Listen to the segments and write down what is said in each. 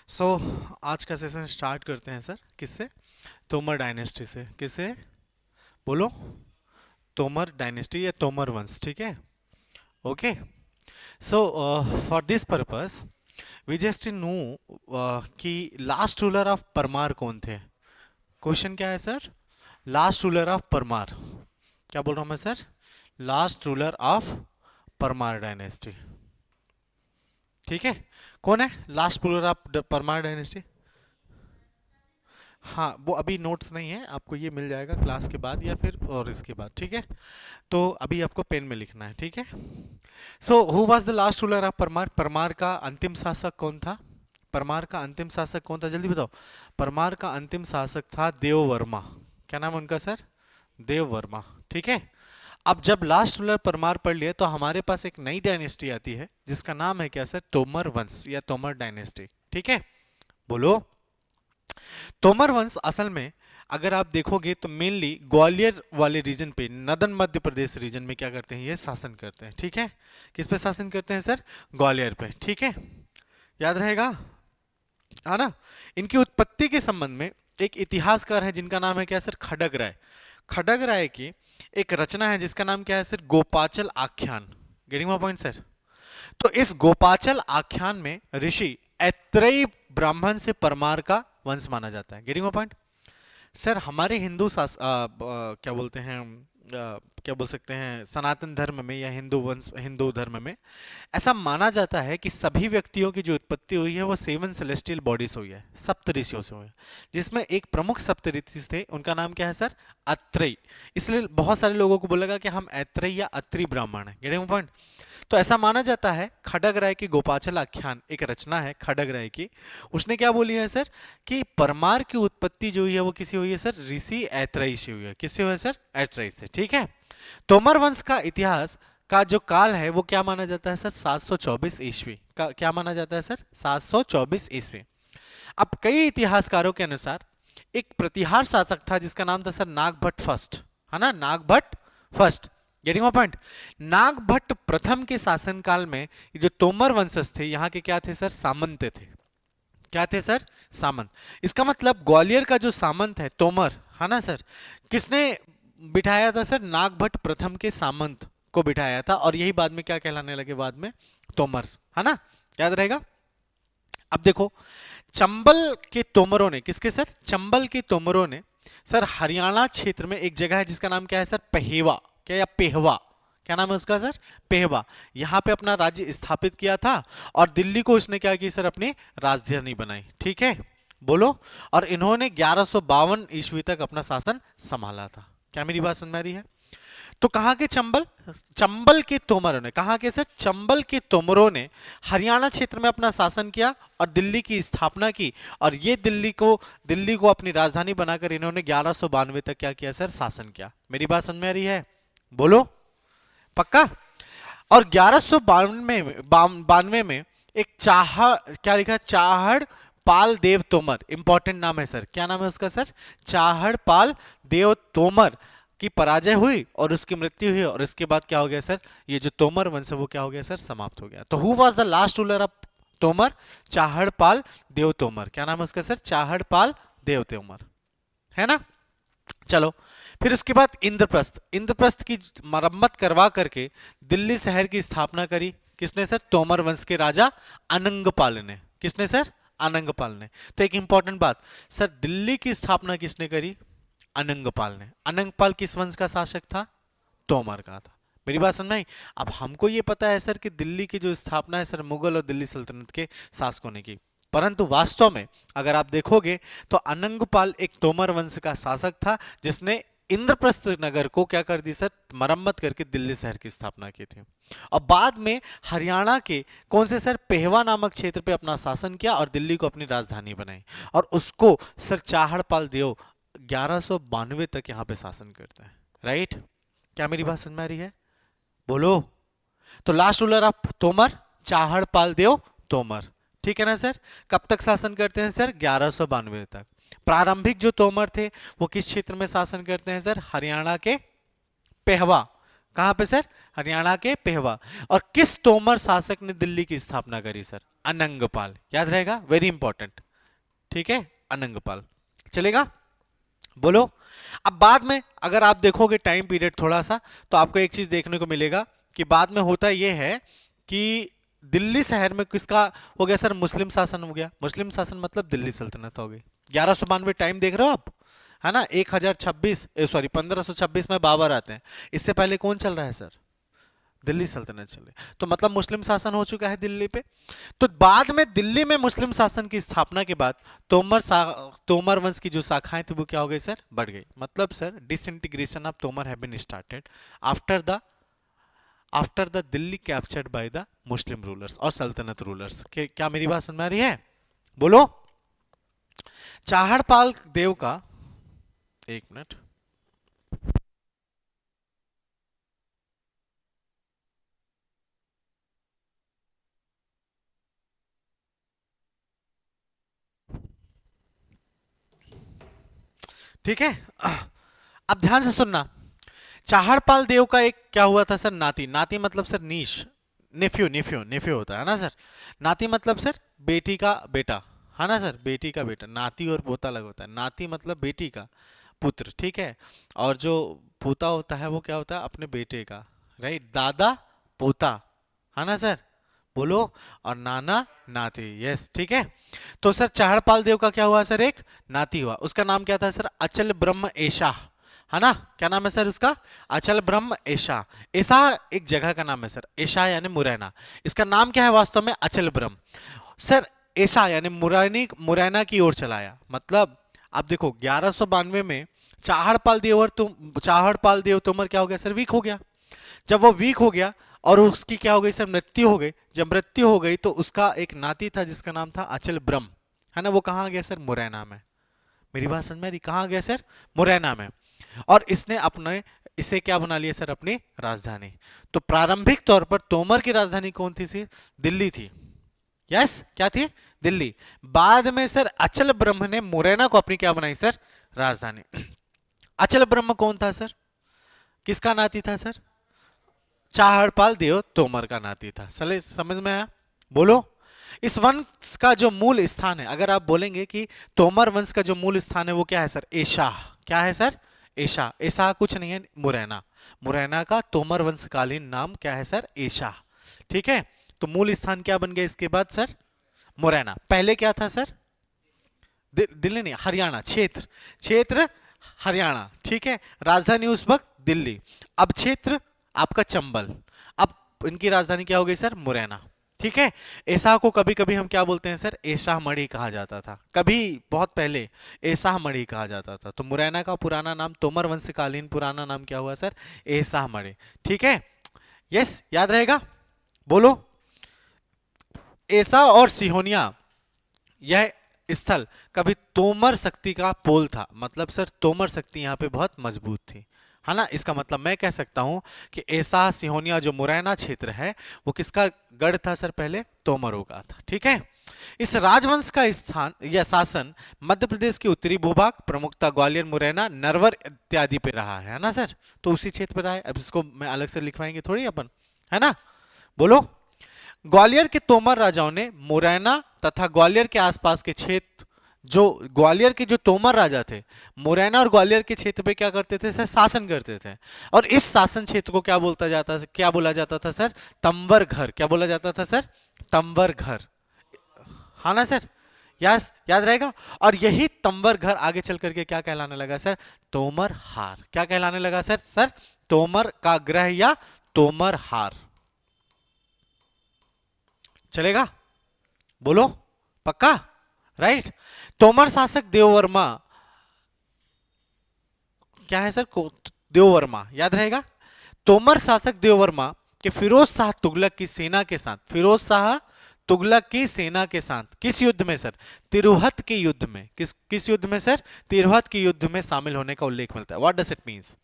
सो आज का session start करते हैं सर। किससे? तोमर डायनेस्टी से। किससे? बोलो। तोमर डायनेस्टी या तोमर वंश, ठीक है। Okay. So for this purpose we just know कि लास्ट रूलर ऑफ परमार कौन थे। क्वेश्चन क्या है sir? Last ruler of Parmar. क्या बोल रहा हूं मैं sir? Last ruler of Parmar dynasty. ठीक है। कौन है last ruler of Parmar dynasty? हाँ, वो अभी नोट्स नहीं है, आपको ये मिल जाएगा क्लास के बाद या फिर और इसके बाद, ठीक है। तो अभी आपको पेन में लिखना है, ठीक है। So who was the last ruler of Parmar? Parmar का अंतिम शासक कौन था? परमार का अंतिम शासक कौन था, जल्दी बताओ। परमार का अंतिम शासक था देववर्मा। क्या नाम है उनका सर? देववर्मा, ठीक है। अब जब लास्ट रूलर परमार पढ़ लिए तो हमारे पास एक नई डायनेस्टी आती है जिसका नाम है क्या सर? तोमर वंश या तोमर डायनेस्टी, ठीक है। बोलो। तोमर वंश असल में अगर आप देखोगे तो मेनली ग्वालियर वाले रीजन पे, नदन मध्य प्रदेश रीजन में क्या करते हैं, ये शासन करते हैं, ठीक है। किस पे शासन करते हैं सर? ग्वालियर पे, ठीक है। याद रहेगा, है ना। इनकी उत्पत्ति के संबंध में एक इतिहासकार है जिनका नाम है क्या सर? खडग राय। खडग राय की एक रचना है जिसका नाम क्या है सर? गोपाचल आख्यान। Getting my point sir? तो इस गोपाचल आख्यान में ऋषि ऐत्रेयी ब्राह्मण से परमार का वंश माना जाता है। Getting my point sir? हमारे क्या बोलते हैं, क्या बोल सकते हैं, सनातन धर्म में या हिंदू धर्म में ऐसा माना जाता है कि सभी व्यक्तियों की जो उत्पत्ति हुई है वो 7 सेलेस्टियल बॉडीज हुई है, सप्तऋषियों से हुई है। जिसमें एक प्रमुख सप्तऋषि थे, उनका नाम क्या है सर? अत्रेय। इसलिए बहुत सारे लोगों को बोलेगा कि हम ऐत्रेय या अत्रि ब्राह्मण है। Getting point? तो ऐसा माना जाता है। खडग राय की गोपाचल आख्यान एक रचना है खडग राय की। उसने क्या बोली है सर? कि परमार की उत्पत्ति जो हुई है वो किसी हुई है सर? ऋषि ऐत्रेयी से हुई है। किससे हुई है सर? ऐत्रेयी से, ठीक है। तोमर वंश का इतिहास का जो काल है वो क्या माना जाता है सर? 724 ईस्वी का। क्या माना जाता है सर? 724 ईस्वी। अब कई इतिहासकारों के अनुसार एक प्रतिहार शासक था जिसका नाम था सर नागभट्ट फर्स्ट, है ना, Nagabhata first. Getting my point? Nagabhata प्रथम के शासनकाल में ये जो तोमर वंशज थे यहाँ के क्या थे सर? सामंत थे। क्या थे सर? सामंत। इसका मतलब ग्वालियर का जो सामंत है तोमर, है ना सर, किसने बिठाया था सर? नागभट्ट प्रथम के सामंत को बिठाया था, और यही बाद में क्या कहलाने लगे? बाद में तोमर, है ना। याद रहेगा। अब देखो, चंबल के तोमरों ने, किसके सर? चंबल के तोमरों ने सर हरियाणा क्षेत्र में एक जगह है जिसका नाम क्या है सर? पहेवा। क्या, या पेहवा? क्या नाम है उसका सर? पेहवा। यहां पे अपना राज्य स्थापित किया था और दिल्ली को इसने क्या की सर? अपनी राजधानी बनाई, ठीक है। बोलो। और इन्होंने 1152 ईस्वी तक अपना शासन संभाला था। क्या मेरी बात समझ में आ रही है? तो कहां के चंबल? चंबल के तोमरों ने, कहां के सर? चंबल के तोमरों ने हरियाणा क्षेत्र में अपना शासन किया और दिल्ली की स्थापना की। और ये दिल्ली को अपनी राजधानी बनाकर इन्होंने 1192 तक क्या किया सर? शासन किया। मेरी बात समझ में आ रही है? बोलो। पक्का? और 1192 में एक क्या लिखा? चाहड़ पाल देव तोमर, इंपॉर्टेंट नाम है सर। क्या नाम है उसका सर? चाहड़ पाल देव तोमर की पराजय हुई और उसकी मृत्यु हुई, और इसके बाद क्या हो गया सर? ये जो तोमर वंश है वो क्या हो गया सर? समाप्त हो गया। तो who was the last ruler of Tomar? Chahad Pal Dev Tomar. क्या नाम है उसका सर? चाहड़ पाल देव तोमर, है ना। चलो, फिर उसके बाद इंद्रप्रस्थ। इंद्रप्रस्थ की मरम्मत करवा करके दिल्ली शहर की स्थापना करी। किसने सर? तोमर वंश के राजा अनंगपाल ने। किसने सर? अनंगपाल ने। तो एक इंपॉर्टेंट बात सर, दिल्ली की स्थापना किसने करी? अनंगपाल ने। अनंगपाल किस वंश का शासक था? तोमर का था। मेरी बात समझ में आई? अब हमको ये पता है सर कि दिल्ली की जो स्थापना है सर मुगल और दिल्ली सल्तनत के शासकों ने की, परंतु वास्तव में अगर आप देखोगे तो अनंगपाल एक तोमर वंश का शासक था जिसने इंद्रप्रस्थ नगर को क्या कर दी सर? मरम्मत करके दिल्ली शहर की स्थापना की थी। और बाद में हरियाणा के कौन से सर? पेहवा नामक क्षेत्र पे अपना शासन किया और दिल्ली को अपनी राजधानी बनाई, और उसको सर चाहड़पाल देव 1192 तक यहां पे शासन करता है। राइट? क्या मेरी बात समझ में आ रही है? बोलो। तो लास्ट रूलर ऑफ तोमर चाहड़पाल देव तोमर, ठीक है ना सर। कब तक शासन करते हैं सर? 1192 तक। प्रारंभिक जो तोमर थे वो किस क्षेत्र में शासन करते हैं सर? हरियाणा के पेहवा। कहां पे सर? हरियाणा के पेहवा। और किस तोमर शासक ने दिल्ली की स्थापना करी सर? अनंगपाल, याद रहेगा, वेरी इंपॉर्टेंट। ठीक है, अनंगपाल। चलेगा, बोलो। अब बाद में अगर आप देखोगे टाइम पीरियड थोड़ा सा, तो आपको एक चीज देखने को मिलेगा कि बाद में होता यह है कि दिल्ली शहर में किसका हो गया सर? मुस्लिम शासन हो गया। मुस्लिम शासन मतलब दिल्ली सल्तनत हो गई। 1192 टाइम देख रहे हो आप, है ना? 1026 सॉरी 1526 में बाबर आते हैं। इससे पहले कौन चल रहा है सर? दिल्ली सल्तनत चले। तो मतलब मुस्लिम शासन हो चुका है दिल्ली पे। तो बाद में दिल्ली में मुस्लिम शासन की स्थापना के बाद तोमर वंश की जो शाखाएं थी वो क्या हो गई सर? बढ़ गई। मतलब sir disintegration of Tomar have been started after the Delhi captured by the Muslim rulers और सल्तनत रूलर्स। क्या मेरी बात समझ में आ रही है? बोलो। चाहड़पाल देव का, एक मिनट, ठीक है। अब ध्यान से सुनना। चाहड़पाल देव का एक क्या हुआ था सर? नाती। नाती मतलब सर नीश, नेफ्यू, नेफ्यू, नेफ्यू होता है ना सर? नाती मतलब सर बेटी का बेटा, है ना सर? बेटी का बेटा। नाती और पोता अलग होता है। नाती मतलब बेटी का पुत्र, ठीक है। और जो पोता होता है वो क्या होता है? अपने बेटे का, राइट? दादा पोता, है ना सर? बोलो। और नाना नाती, यस, ठीक है। तो सर चाहड़पाल देव का क्या हुआ सर? एक नाती हुआ। उसका नाम क्या था सर? अचल ब्रह्म ऐशा, है ना? क्या नाम है सर उसका? अचल ब्रह्म ऐशा। ऐसा एक जगह का नाम है सर, ऐशा यानी मुरैना। इसका नाम क्या है वास्तव में? अचल ब्रह्म। सर ऐशा यानी मुरैना की ओर चलाया। मतलब आप देखो 1192 में चाहड़पाल देव तोमर क्या हो गया सर? वीक हो गया। जब वो वीक हो गया और उसकी क्या हो गई सर? मृत्यु हो गई। जब मृत्यु हो गई तो उसका एक नाती था जिसका नाम था अचल ब्रह्म, है ना? वो कहाँ गया सर? मुरैना में। मेरी बात समझ में आ रही? कहाँ गया सर? मुरैना में। और इसने अपने इसे क्या बना लिया सर? अपनी राजधानी। तो प्रारंभिक तौर पर तोमर की राजधानी कौन थी सर? दिल्ली थी। यस, क्या थी? दिल्ली। बाद में सर अचल ब्रह्म ने मुरैना को अपनी क्या बनाई सर? राजधानी। अचल ब्रह्म कौन था सर? किसका नाती था सर? चाहड़पाल देव तोमर का नाती था। चले, समझ में आया? बोलो। इस वंश का जो मूल स्थान है, अगर आप बोलेंगे कि तोमर वंश का जो मूल स्थान है वो क्या है सर? एशा। क्या है सर? एशा। एशा कुछ नहीं है, मुरैना। मुरैना का तोमर वंशकालीन नाम क्या है सर? एशा। ठीक है। तो मूल स्थान क्या बन गया इसके बाद सर? मुरैना। पहले क्या था सर? दिल्ली नहीं, हरियाणा। क्षेत्र, क्षेत्र हरियाणा, ठीक है। राजधानी उस वक्त दिल्ली। अब क्षेत्र आपका चंबल। अब इनकी राजधानी क्या हो गई सर? मुरैना, ठीक है। ऐसा को कभी कभी हम क्या बोलते हैं सर? ऐसा मढ़ी कहा जाता था, कभी बहुत पहले ऐसा मढ़ी कहा जाता था। तो मुरैना का पुराना नाम, तोमर वंशकालीन पुराना नाम क्या हुआ सर? ऐसा मढ़ी, ठीक है। यस, याद रहेगा? बोलो। ऐसा और सिहोनिया, यह स्थल कभी तोमर शक्ति का पोल था। मतलब सर तोमर शक्ति यहाँ पे बहुत मजबूत थी, है ना? इसका मतलब मैं कह सकता हूं कि ऐसा सिहोनिया जो मुरैना क्षेत्र है वो किसका गढ़ था सर? पहले तोमरों का था, ठीक है। इस राजवंश का स्थान या शासन मध्य प्रदेश के उत्तरी भूभाग, प्रमुखता ग्वालियर, मुरैना, नरवर इत्यादि पे रहा है ना सर? तो उसी क्षेत्र पे रहा है। अब इसको मैं अलग से लिखवाएंगे थोड़ी अपन, है ना? बोलो। ग्वालियर के तोमर राजाओं ने मुरैना तथा ग्वालियर के आसपास के क्षेत्र, जो ग्वालियर के जो तोमर राजा थे, मुरैना और ग्वालियर के क्षेत्र पे क्या करते थे सर? शासन करते थे। और इस शासन क्षेत्र को क्या क्या बोला जाता था सर? तंवर घर। क्या बोला जाता था सर? तंवर घर, हाँ ना सर? यस, याद रहेगा। और यही तंवर घर आगे चल करके क्या कहलाने लगा सर? तोमर हार। क्या कहलाने लगा सर? सर तोमर का ग्रह या तोमर हार। चलेगा? बोलो, पक्का? राइट। तोमर शासक देववर्मा क्या है सर? देववर्मा, याद रहेगा। तोमर शासक देववर्मा के फिरोज शाह तुगलक की सेना के साथ, फिरोज शाह तुगलक की सेना के साथ किस युद्ध में सर? तिरहुत के युद्ध में। किस युद्ध में सर? तिरहुत के युद्ध में शामिल होने का उल्लेख मिलता है। What does it means?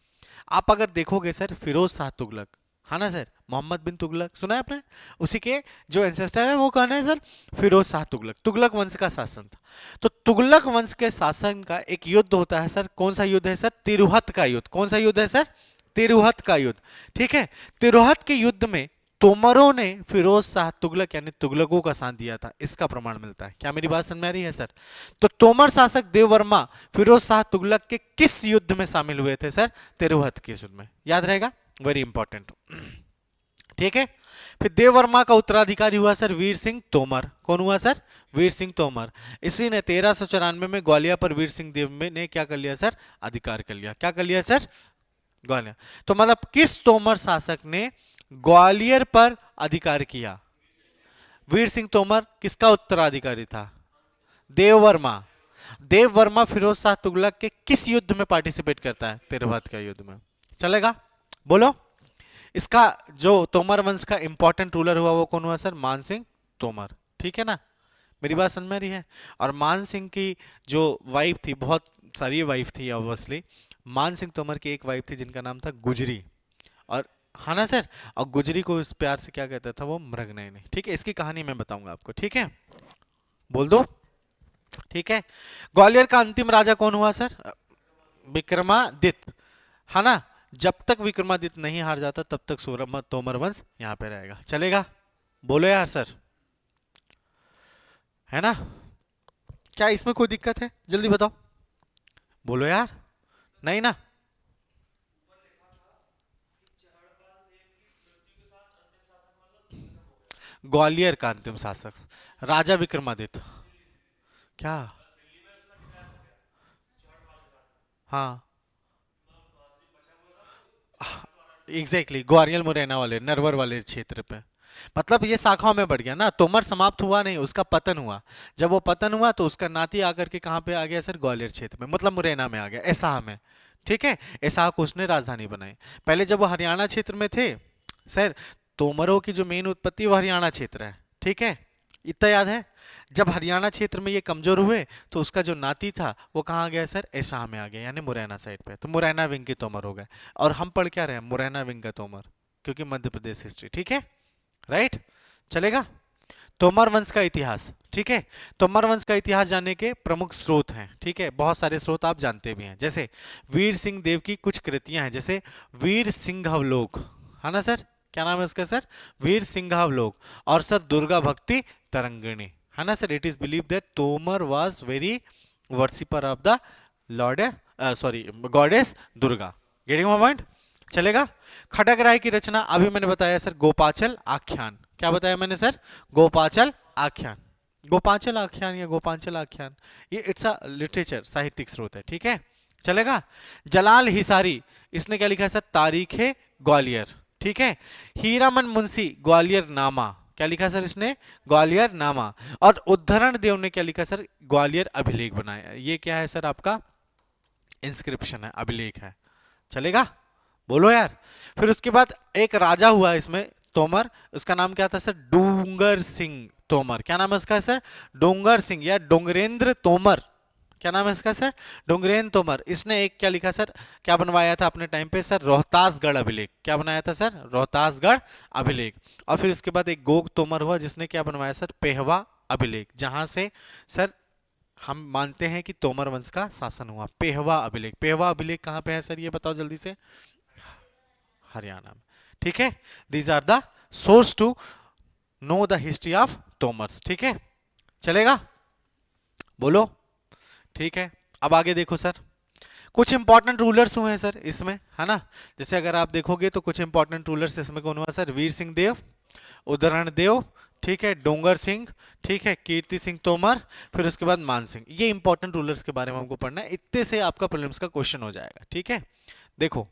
आप अगर देखोगे सर, फिरोज शाह तुगलक, है ना सर? मोहम्मद बिन तुगलक सुना है आपने? उसी के जो एंसेस्टर है वो कौन है सर? फिरोज शाह तुगलक। तुगलक वंश का शासन था। तो तुगलक वंश के शासन का एक युद्ध होता है सर। कौन सा युद्ध है सर? तिरहुत का युद्ध। कौन सा युद्ध है सर? तिरहुत का युद्ध, ठीक है। तिरहुत के युद्ध में तोमरों ने फिरोज शाह तुगलक यानी तुगलकों का साथ दिया था, इसका प्रमाण मिलता है। क्या मेरी बात समझ में आ रही है सर? तो तोमर शासक देववर्मा फिरोज शाह तुगलक के किस युद्ध में शामिल हुए थे सर? तिरहुत के युद्ध में, याद रहेगा, वेरी इंपॉर्टेंट, ठीक है। फिर देववर्मा का उत्तराधिकारी हुआ सर वीर सिंह तोमर। कौन हुआ सर? वीर सिंह तोमर। इसी ने 1394 में ग्वालियर पर वीर सिंह देव ने क्या कर लिया सर? अधिकार कर लिया। क्या कर लिया सर? ग्वालियर। तो मतलब किस तोमर शासक ने ग्वालियर पर अधिकार किया? वीर सिंह तोमर किसका उत्तराधिकारी था? देववर्मा। देववर्मा फिरोज शाह तुगलक के किस युद्ध में पार्टिसिपेट करता है? तिरहुत का युद्ध में। चलेगा? बोलो। इसका जो तोमर वंश का इंपॉर्टेंट रूलर हुआ वो कौन हुआ सर? मान सिंह तोमर, ठीक है ना? मेरी बात समझ में आ रही है? और मान सिंह की जो वाइफ थी, बहुत सारी वाइफ थी ऑब्वियसली, मान सिंह तोमर की एक वाइफ थी जिनका नाम था गुजरी, और हाँ ना सर, और गुजरी को इस प्यार से क्या कहता था वो? मृगनयनी, ठीक है। इसकी कहानी मैं बताऊंगा आपको, ठीक है, बोल दो, ठीक है। ग्वालियर का अंतिम राजा कौन हुआ सर? विक्रमादित्य, है ना? जब तक विक्रमादित्य नहीं हार जाता तब तक तोमर वंश यहां पे रहेगा। चलेगा? बोलो यार सर, है ना? क्या इसमें कोई दिक्कत है? जल्दी बताओ, बोलो यार। नहीं ना? ग्वालियर का अंतिम शासक राजा विक्रमादित्य। क्या? हाँ, एग्जैक्टली, ग्वालियर मुरैना वाले नरवर वाले क्षेत्र पे। मतलब ये शाखाओं में बढ़ गया ना, तोमर समाप्त हुआ नहीं, उसका पतन हुआ। जब वो पतन हुआ तो उसका नाती आकर के कहाँ पे आ गया सर? ग्वालियर क्षेत्र में, मतलब मुरैना में आ गया, ऐसा में, ठीक है। ऐसा को उसने राजधानी बनाई। पहले जब वो हरियाणा क्षेत्र में थे सर, तोमरों की जो मेन उत्पत्ति वो हरियाणा क्षेत्र है, ठीक है, इतना याद है। जब हरियाणा क्षेत्र में ये कमजोर हुए तो उसका जो नाती था वो कहाँ आ गया सर? ऐसा में आ गया, यानी मुरैना साइड पे, तो मुरैना विंग के तोमर हो गए। और हम पढ़ क्या रहे हैं? मुरैना विंग का तोमर, क्योंकि मध्य प्रदेश हिस्ट्री, ठीक है, राइट। चलेगा? तोमर वंश का इतिहास, ठीक है। तोमर वंश का इतिहास जानने के प्रमुख स्रोत हैं, ठीक है, बहुत सारे स्रोत आप जानते भी हैं, जैसे वीर सिंह देव की कुछ कृतियां हैं, जैसे वीर सिंहावलोक, है ना सर? क्या नाम है उसका सर? वीर सिंहावलोक। और सर दुर्गा भक्ति तरंगिणी, है ना sir? It is believe that Tomar was very worshipper of the Lord, sorry, goddess Durga. Getting my point? चलेगा? खड़ग राय की रचना अभी मैंने बताया सर, गोपाचल आख्यान। क्या बताया मैंने सर? गोपाचल आख्यान। गोपाचल आख्यान या गोपांचल आख्यान, ये इट्स अ लिटरेचर, साहित्यिक स्रोत है, ठीक है। चलेगा? जलाल हिसारी, इसने क्या लिखा है सर? तारीख है ग्वालियर, ठीक है। हीरामन मुंशी ग्वालियर नामा, क्या लिखा सर इसने? ग्वालियर नामा। और उद्धरण देव ने क्या लिखा सर? ग्वालियर अभिलेख बनाया। ये क्या है सर? आपका इंस्क्रिप्शन है, अभिलेख है। चलेगा? बोलो यार। फिर उसके बाद एक राजा हुआ इसमें तोमर, उसका नाम क्या था सर? डूंगर सिंह तोमर। क्या नाम है उसका सर? डोंगर सिंह या डोंगरेंद्र तोमर। क्या नाम है इसका सर? डोंगरेंद्र तोमर। इसने एक क्या लिखा सर? क्या बनवाया था अपने टाइम पे सर? रोहतासगढ़ अभिलेख। क्या बनाया था सर? रोहतासगढ़ अभिलेख। और फिर उसके बाद एक गोग तोमर हुआ जिसने क्या बनवाया सर? पेहवा अभिलेख, जहां से सर हम मानते हैं कि तोमर वंश का शासन हुआ। पेहवा अभिलेख, पेहवा अभिलेख कहां पे है सर? ये बताओ जल्दी से। हरियाणा में, ठीक है। These are the source to know the history of Tomars, ठीक है। चलेगा? बोलो, ठीक है। अब आगे देखो सर, कुछ इंपॉर्टेंट रूलर्स हुए हैं सर इसमें, है ना? जैसे अगर आप देखोगे तो कुछ इंपॉर्टेंट रूलर्स इसमें कौन हुआ सर? वीर सिंह देव, उदरण देव, ठीक है, डोंगर सिंह, ठीक है, कीर्ति सिंह तोमर, फिर उसके बाद मान सिंह। ये इंपॉर्टेंट रूलर्स के बारे में हमको पढ़ना है, इतने से आपका प्रीलिम्स का क्वेश्चन हो जाएगा, ठीक है। देखो,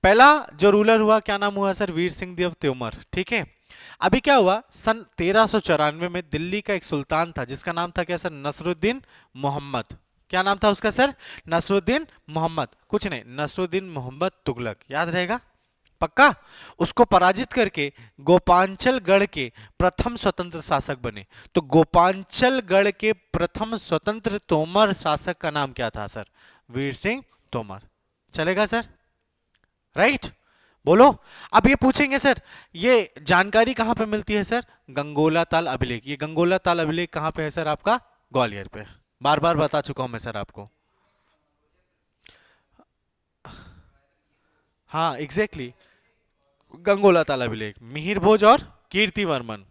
पहला जो रूलर हुआ क्या नाम हुआ सर? वीर सिंह देव तोमर, ठीक है। अभी क्या हुआ, सन 1394 में दिल्ली का एक सुल्तान था जिसका नाम था क्या सर? नसरुद्दीन मोहम्मद। क्या नाम था उसका सर? नसरुद्दीन मोहम्मद, कुछ नहीं, नसरुद्दीन मोहम्मद तुगलक, याद रहेगा पक्का। उसको पराजित करके गोपांचलगढ़ के प्रथम स्वतंत्र शासक बने। तो गोपांचलगढ़ के प्रथम स्वतंत्र तोमर शासक का नाम क्या था सर? वीर सिंह तोमर। चलेगा सर? राइट, बोलो। अब ये पूछेंगे सर ये जानकारी कहां पे मिलती है सर? गंगोला ताल अभिलेख। ये गंगोला ताल अभिलेख कहां पे है सर? आपका ग्वालियर पे। बार बार बता चुका हूं मैं सर आपको। हाँ एग्जैक्टली, गंगोला ताल अभिलेख, मिहिर भोज और कीर्तिवर्मन।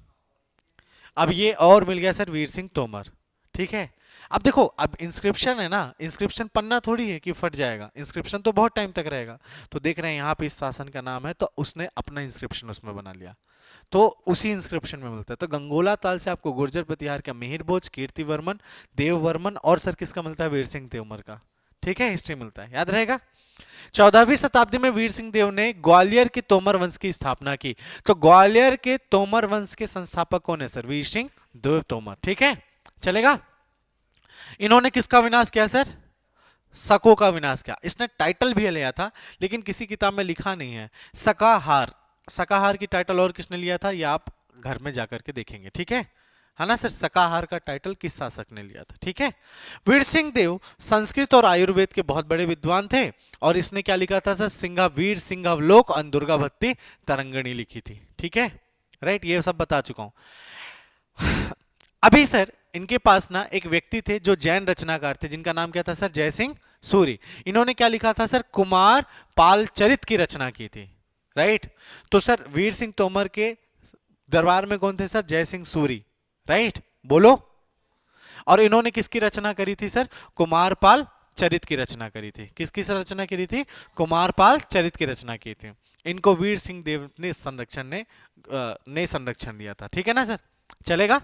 अब ये और मिल गया सर वीर सिंह तोमर। ठीक है, अब देखो, अब इंस्क्रिप्शन है ना, इंस्क्रिप्शन पन्ना थोड़ी है कि फट जाएगा, इंस्क्रिप्शन तो बहुत टाइम तक रहेगा। तो देख रहे हैं यहाँ पे इस शासन का नाम है, तो उसने अपना इंस्क्रिप्शन उसमें बना लिया, तो उसी इंस्क्रिप्शन में मिलता है। तो गंगोला ताल से आपको गुर्जर प्रतिहार का मिहिर भोज, कीर्तिवर्मन, देववर्मन और सर किसका मिलता है, वीर सिंह तोमर का। ठीक है, हिस्ट्री मिलता है, याद रहेगा। 14वीं शताब्दी में वीर सिंह देव ने ग्वालियर के तोमर वंश की स्थापना की। तो ग्वालियर के तोमर वंश के संस्थापक कौन है सर, वीर सिंह देव तोमर। ठीक है, चलेगा। इन्होंने किसका विनाश किया सर, शकों का विनाश किया। इसने टाइटल भी लिया था लेकिन किसी किताब में लिखा नहीं है, शकाहार। शकाहार की टाइटल और किसने लिया था, ये आप घर में जाकर के देखेंगे। ठीक है ना सर, शकाहार का टाइटल किस शासक ने लिया था। ठीक है, वीर सिंह देव संस्कृत और आयुर्वेद के बहुत बड़े विद्वान थे, और इसने क्या लिखा था सर, सिंहा वीर सिंहावलोक और दुर्गा भक्ति तरंगिणी लिखी थी। ठीक है, राइट, ये सब बता चुका हूं। अभी सर इनके पास ना एक व्यक्ति थे जो जैन रचनाकार थे, जिनका नाम क्या था सर, जयसिंह सूरी। इन्होंने क्या लिखा था सर, कुमार पाल चरित की रचना की थी। राइट, तो सर वीर सिंह तोमर के दरबार में कौन थे सर, जयसिंह सूरी। राइट, बोलो। और इन्होंने किसकी रचना करी थी सर, कुमारपाल चरित की रचना करी थी। किसकी रचना करी थी, कुमारपाल चरित की रचना की थी। इनको वीर सिंह देव ने संरक्षण दिया था। ठीक है ना सर, चलेगा।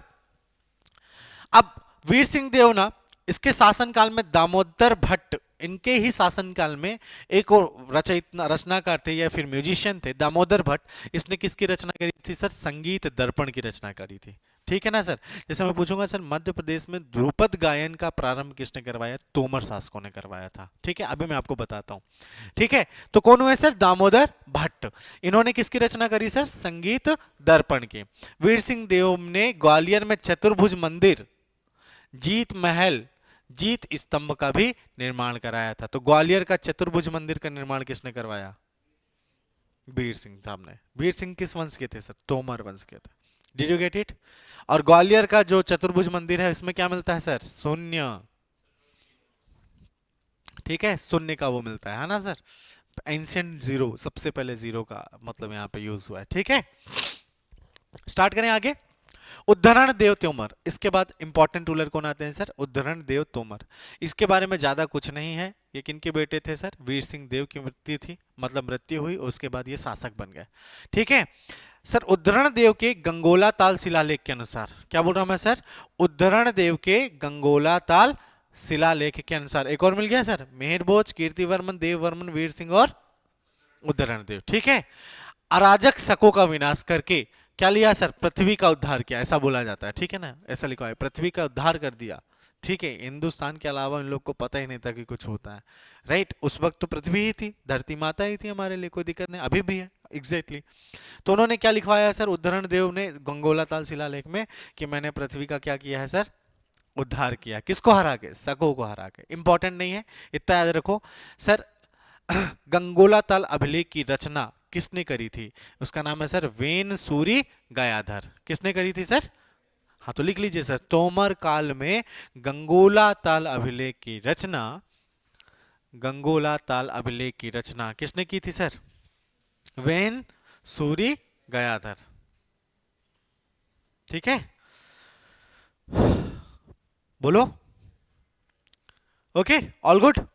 अब वीर सिंह देव ना, इसके शासनकाल में दामोदर भट्ट, इनके ही शासनकाल में एक और रचनाकार थे या फिर म्यूजिशियन थे, दामोदर भट्ट। इसने किसकी रचना करी थी सर, संगीत दर्पण की रचना करी थी। ठीक है ना सर, जैसे मैं पूछूंगा सर, मध्य प्रदेश में ध्रुपद गायन का प्रारंभ किसने करवाया, तोमर शासकों ने करवाया था। ठीक है, अभी मैं आपको बताता हूं। ठीक है, तो कौन हुए सर, दामोदर भट्ट। इन्होंने किसकी रचना करी सर, संगीत दर्पण की। वीर सिंह देव ने ग्वालियर में चतुर्भुज मंदिर, जीत महल, जीत स्तंभ का भी निर्माण कराया था। तो ग्वालियर का चतुर्भुज मंदिर का निर्माण किसने करवाया, वीर सिंह साहब ने। वीर सिंह किस वंश के थे सर, तोमर वंश के थे। Did you get it. और ग्वालियर का जो चतुर्भुज मंदिर है, इसमें क्या मिलता है सर, शून्य। ठीक है, शून्य का वो मिलता है ना सर, एंशिएंट जीरो, सबसे पहले जीरो का मतलब यहाँ पे यूज हुआ है। ठीक है, स्टार्ट करें आगे। उद्धरण देव तोमर, इसके बाद इंपॉर्टेंट रूलर कौन आते हैं सर, उद्धरण देव तोमर। इसके बारे में ज्यादा कुछ नहीं है, ये किनके बेटे थे सर, वीर सिंह देव की मृत्यु थी, मतलब मृत्यु हुई, उसके बाद ये शासक बन गए। ठीक है सर, उद्धरण देव के गंगोला ताल शिलालेख के अनुसार, क्या बोल रहा हूं मैं सर, उद्धरण देव के गंगोला ताल शिलालेख के अनुसार, एक और मिल गया सर, मिहिर भोज, कीर्तिवर्मन, देववर्मन, वीर सिंह और उद्धरण देव। ठीक है, अराजक शकों का विनाश करके क्या लिया सर, पृथ्वी का उद्धार किया, ऐसा बोला जाता है। ठीक है ना, ऐसा लिखा है, पृथ्वी का उद्धार कर दिया। ठीक है, हिंदुस्तान के अलावा इन लोग को पता ही नहीं था कि कुछ होता है। राइट, उस वक्त तो पृथ्वी ही थी, धरती माता ही थी हमारे लिए, कोई दिक्कत नहीं, अभी भी है। एग्जैक्टली तो उन्होंने क्या लिखवाया सर, उद्धरण देव ने गंगोला ताल शिलालेख में, कि मैंने पृथ्वी का क्या किया है सर, उद्धार किया। किसको हरा के, शकों को हरा के। इंपॉर्टेंट नहीं है, इतना याद रखो सर। गंगोला ताल अभिलेख की रचना किसने करी थी, उसका नाम है सर वेन सूरी गयाधर। किसने करी थी सर, हाँ तो लिख लीजिए सर, तोमर काल में गंगोला ताल अभिलेख की रचना, गंगोला ताल अभिलेख की रचना किसने की थी सर, वेन सूरी गयाधर। ठीक है, बोलो। Okay, all good.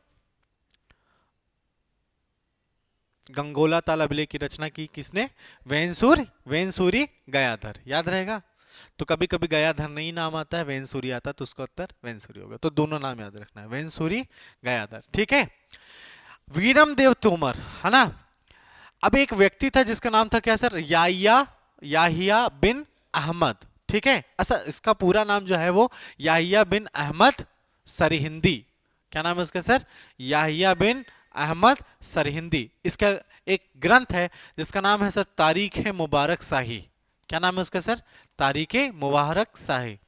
गंगोला ताल अभिलेख की रचना की किसने, वेंसूरी गयाधर। याद रहेगा, तो कभी कभी गयाधर नहीं नाम आता है, वेंसूरी आता है, तो उसका उत्तर वेंसूरी होगा। तो दोनों नाम याद रखना है, वेंसूरी गयाधर। ठीक है, वीरम देव तोमर, है ना। अब एक व्यक्ति था जिसका नाम था क्या सर, याहिया बिन अहमद। ठीक है, अच्छा इसका पूरा नाम जो है वो याहिया बिन अहमद सरहिंदी। क्या नाम है उसका सर, याहिया बिन अहमद सरहिंदी। इसका एक ग्रंथ है जिसका नाम है सर तारीख मुबारक शाही। क्या नाम है उसका सर, तारीख मुबारक शाही।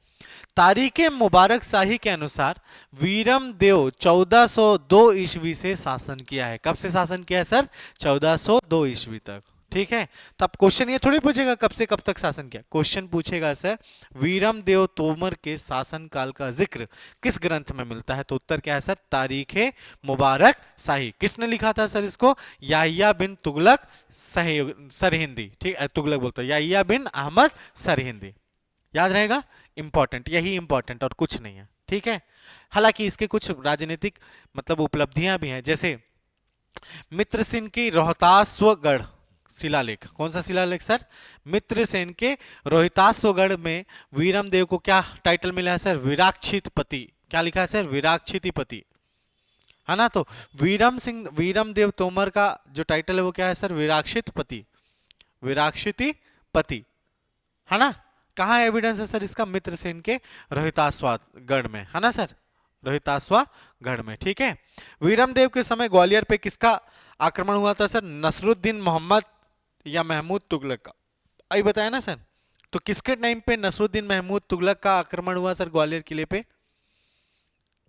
तारीख मुबारक शाही के अनुसार वीरम देव 1402 ईस्वी से शासन किया है। कब से शासन किया है सर, 1402 ईस्वी तक। ठीक है। तो अब क्वेश्चन ये थोड़ी पूछेगा कब से कब तक शासन किया, क्वेश्चन पूछेगा सर वीरम देव तोमर के शासन काल का जिक्र किस ग्रंथ में मिलता है, तो उत्तर क्या है सर, तारीखे मुबारक शाही। किसने लिखा था सर इसको, याहिया बिन तुगलक सरहिंदी, ठीक है, तुगलक बोलता है, याहिया बिन अहमद सरहिंदी। याद रहेगा, इंपॉर्टेंट, यही इंपॉर्टेंट और कुछ नहीं है, ठीक है। हालांकि इसके कुछ राजनीतिक मतलब उपलब्धियां भी हैं, जैसे मित्रसेन की रोहतासवगढ़ शिलालेख, कौन सा शिलालेख सर, मित्रसेन के रोहितासवगढ़ में वीरम देव को क्या टाइटल मिला है सर, विराक्षितपति। क्या लिखा है सर, विराक्षितिपति, है ना। तो वीरम देव तोमर का जो टाइटल है वो क्या है सर, विराक्षितपति, विराक्षितिपति, है ना। कहाँ एविडेंस है सर इसका, मित्रसेन के रोहितासवागढ़ में, है ना सर, रोहितासवागढ़ में, ठीक है। वीरम देव के समय ग्वालियर पे किसका आक्रमण हुआ था सर, नसरुद्दीन मोहम्मद या महमूद तुगलक का, अभी बताया ना सर। तो किसके टाइम पे नसरुद्दीन महमूद तुगलक का आक्रमण हुआ सर ग्वालियर किले पे,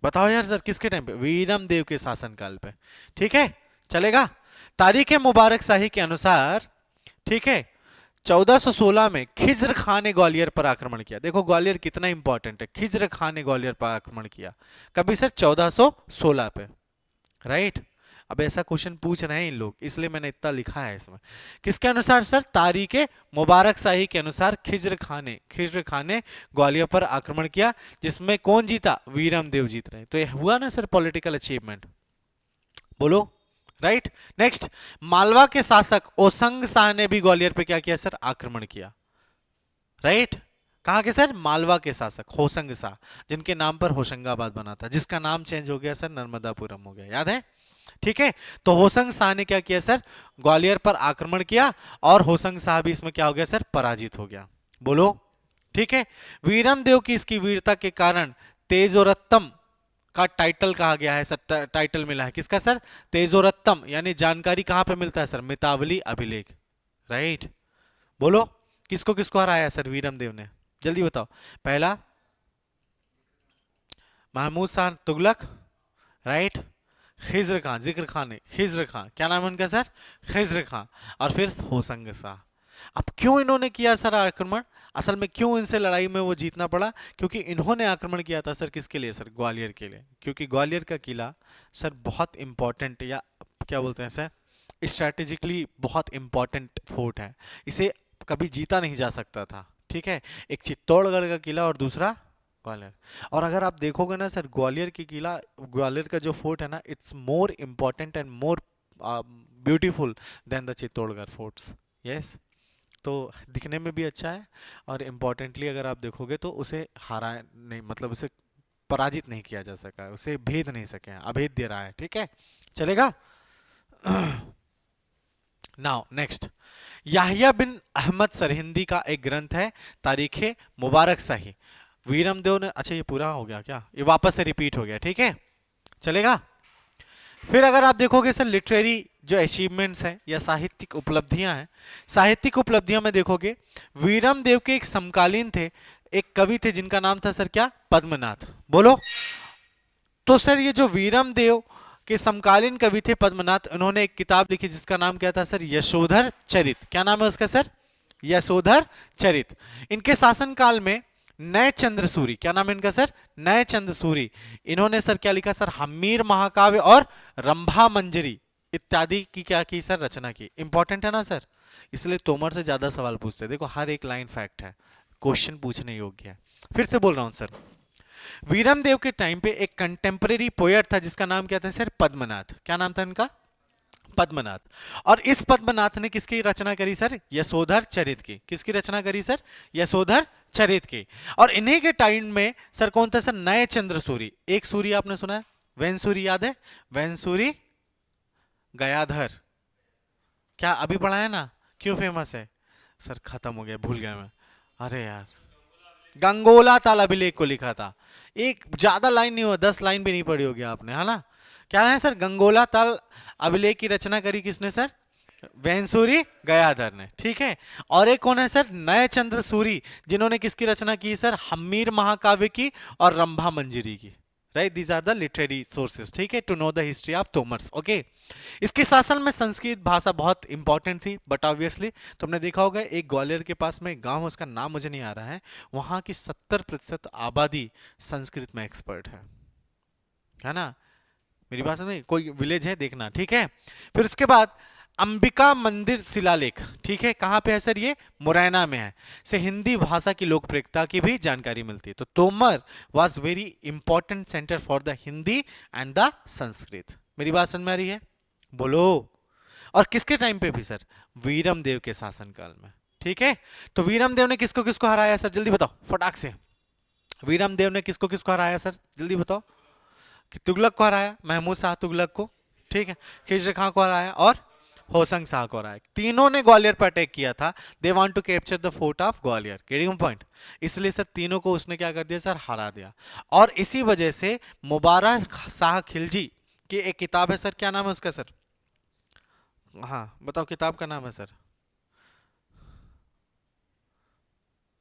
बताओ यार सर, किसके टाइम पे, वीरम देव के शासनकाल पे, ठीक है, चलेगा। तारीख मुबारक शाही के अनुसार, ठीक है, 1416 में खिज्र खान ने ग्वालियर पर आक्रमण किया। देखो ग्वालियर कितना इंपॉर्टेंट है, खिज्र खान ने ग्वालियर पर आक्रमण किया कभी सर, 1416 पे, राइट। अब ऐसा क्वेश्चन पूछ रहे हैं इन लोग, इसलिए मैंने इतना लिखा है इसमें। किसके अनुसार सर, तारीख मुबारक शाही के अनुसार खिज्र खान ने ग्वालियर पर आक्रमण किया, जिसमें कौन जीता, वीरम देव जीत रहे। तो ये हुआ ना सर पॉलिटिकल अचीवमेंट, बोलो, राइट। नेक्स्ट, मालवा के शासक ओसंग शाह ने भी ग्वालियर पे क्या किया सर, आक्रमण किया, राइट। कहा के सर, मालवा के शासक होशंग शाह, जिनके नाम पर होशंगाबाद बना था, जिसका नाम चेंज हो गया सर, नर्मदापुरम हो गया, याद है, ठीक है। तो होशंग शाह ने क्या किया सर, ग्वालियर पर आक्रमण किया, और होशंग शाह भी इसमें क्या हो गया सर, पराजित हो गया, बोलो, ठीक है। वीरम देव की इसकी वीरता के कारण तेजोरत्तम का टाइटल कहा गया है सर, टाइटल मिला है किसका सर, तेजोरत्तम, यानी जानकारी कहां पे मिलता है सर, मितावली अभिलेख, राइट। बोलो, किसको किसको हराया सर वीरम देव ने, जल्दी बताओ। पहला महमूद शाह तुगलक, राइट। खिज्र खान, जिक्र खान ने, खिज्र खान, क्या नाम है उनका सर, खिज्र खान, और फिर होशंग शाह। अब क्यों इन्होंने किया सर आक्रमण, असल में क्यों इनसे लड़ाई में वो जीतना पड़ा, क्योंकि इन्होंने आक्रमण किया था सर किसके लिए सर, ग्वालियर के लिए, क्योंकि ग्वालियर का किला सर बहुत इंपॉर्टेंट, या क्या बोलते हैं सर, स्ट्रैटेजिकली बहुत इंपॉर्टेंट फोर्ट है, इसे कभी जीता नहीं जा सकता था, ठीक है। एक चित्तौड़गढ़ का किला और दूसरा ग्वालियर। और अगर आप देखोगे ना सर, ग्वालियर की किला, ग्वालियर का जो फोर्ट है ना, it's more important and more beautiful then the Chittorgarh forts, yes. तो दिखने में भी अच्छा है, और इम्पोर्टेंटली अगर आप देखोगे तो उसे हारा नहीं, मतलब उसे पराजित नहीं किया जा सका है, उसे भेद नहीं सके हैं, अभेद्य रहा है, ठीक है, चलेगा। नाउ नेक्स्ट, याहिया बिन अहमद सरहिंदी का एक ग्रंथ है तारीखे मुबारक शाही, वीरम देव ने, अच्छा ये पूरा हो गया क्या, ये वापस से रिपीट हो गया, ठीक है, चलेगा। फिर अगर आप देखोगे सर लिटरेरी जो अचीवमेंट्स हैं या साहित्यिक उपलब्धियां हैं, साहित्यिक उपलब्धियों में देखोगे वीरम देव के एक समकालीन थे, एक कवि थे जिनका नाम था सर क्या, पद्मनाथ, बोलो। तो सर ये जो वीरम देव के समकालीन कवि थे पद्मनाथ, उन्होंने एक किताब लिखी जिसका नाम क्या था सर, यशोधर चरित। क्या नाम है उसका सर, यशोधर चरित। इनके शासनकाल में नए चंद्र सूरी, क्या नाम है इनका सर, नए चंद्र सूरी, इन्होंने सर क्या लिखा सर, हम्मीर महाकाव्य और रंभा मंजरी इत्यादि की क्या की सर, रचना की। इंपॉर्टेंट है ना सर, इसलिए तोमर से ज्यादा सवाल पूछते हैं, देखो हर एक लाइन फैक्ट है, क्वेश्चन पूछने योग्य है। फिर से बोल रहा हूं सर, वीरम देव के टाइम पे एक कंटेम्परेरी पोएट था जिसका नाम क्या था सर, पद्मनाथ। क्या नाम था इनका, पद्मनाथ। और इस पद्मनाथ ने किसकी रचना करी सर, यशोधर चरित की। किसकी रचना करी सर, यशोधर चरित की। और इन्हीं के टाइम में सर कौन था सर, नए चंद्र सूरी। एक सूरी आपने सुना है, वेंसूरी, याद है, वेंसूरी गयाधर, क्या अभी पढ़ा है ना, क्यों फेमस है सर, खत्म हो गया, भूल गया मैं, अरे यार, गंगोला ताल अभिलेख को लिखा था। एक ज्यादा लाइन नहीं हुआ, 10 लाइन भी नहीं पढ़ी होगी आपने, है ना। क्या है सर, गंगोला ताल अभिलेख की रचना करी किसने सर, वेंसूरी गयाधर ने, ठीक है। और एक कौन है सर, नए चंद्र सूरी, जिन्होंने किसकी रचना की सर, हम्मीर महाकाव्य की और रंभा मंजरी की, right, these are the literary sources, ठीक है, to know the history of Tomars. Okay, इसके शासन में संस्कृत भाषा बहुत इंपॉर्टेंट थी, बट ऑब्वियसली तुमने देखा होगा एक ग्वालियर के पास में एक गांव है, उसका नाम मुझे नहीं आ रहा है, वहां की 70% आबादी संस्कृत में एक्सपर्ट है ना। मेरी बात नहीं, कोई विलेज है देखना, ठीक है। फिर उसके बाद अंबिका मंदिर शिलालेख, ठीक है, कहां पे है सर, ये मुरैना में है, से हिंदी भाषा की लोकप्रियता की भी जानकारी मिलती है। तो Tomar was very important centre for the Hindi and the Sanskrit. मेरी बात समझ में आ रही है, बोलो। और किसके टाइम पे भी सर, वीरम देव के शासनकाल में, ठीक है। तो वीरम देव ने किसको किसको हराया सर, जल्दी बताओ फटाक से। वीरम देव ने किसको किसको हराया सर, जल्दी बताओ। कि तुगलक को हराया, महमूद शाह तुगलक को, ठीक है, खिजर खां को हराया और होसंग शाह को हराया। तीनों ने ग्वालियर पर अटैक किया था। They want to capture the fort of Gwalior, getting point. इसलिए सर तीनों को उसने क्या कर दिया सर, हरा दिया। और इसी वजह से मुबारक शाह खिलजी की एक किताब है सर, क्या नाम है उसका सर, हाँ बताओ किताब का नाम है सर,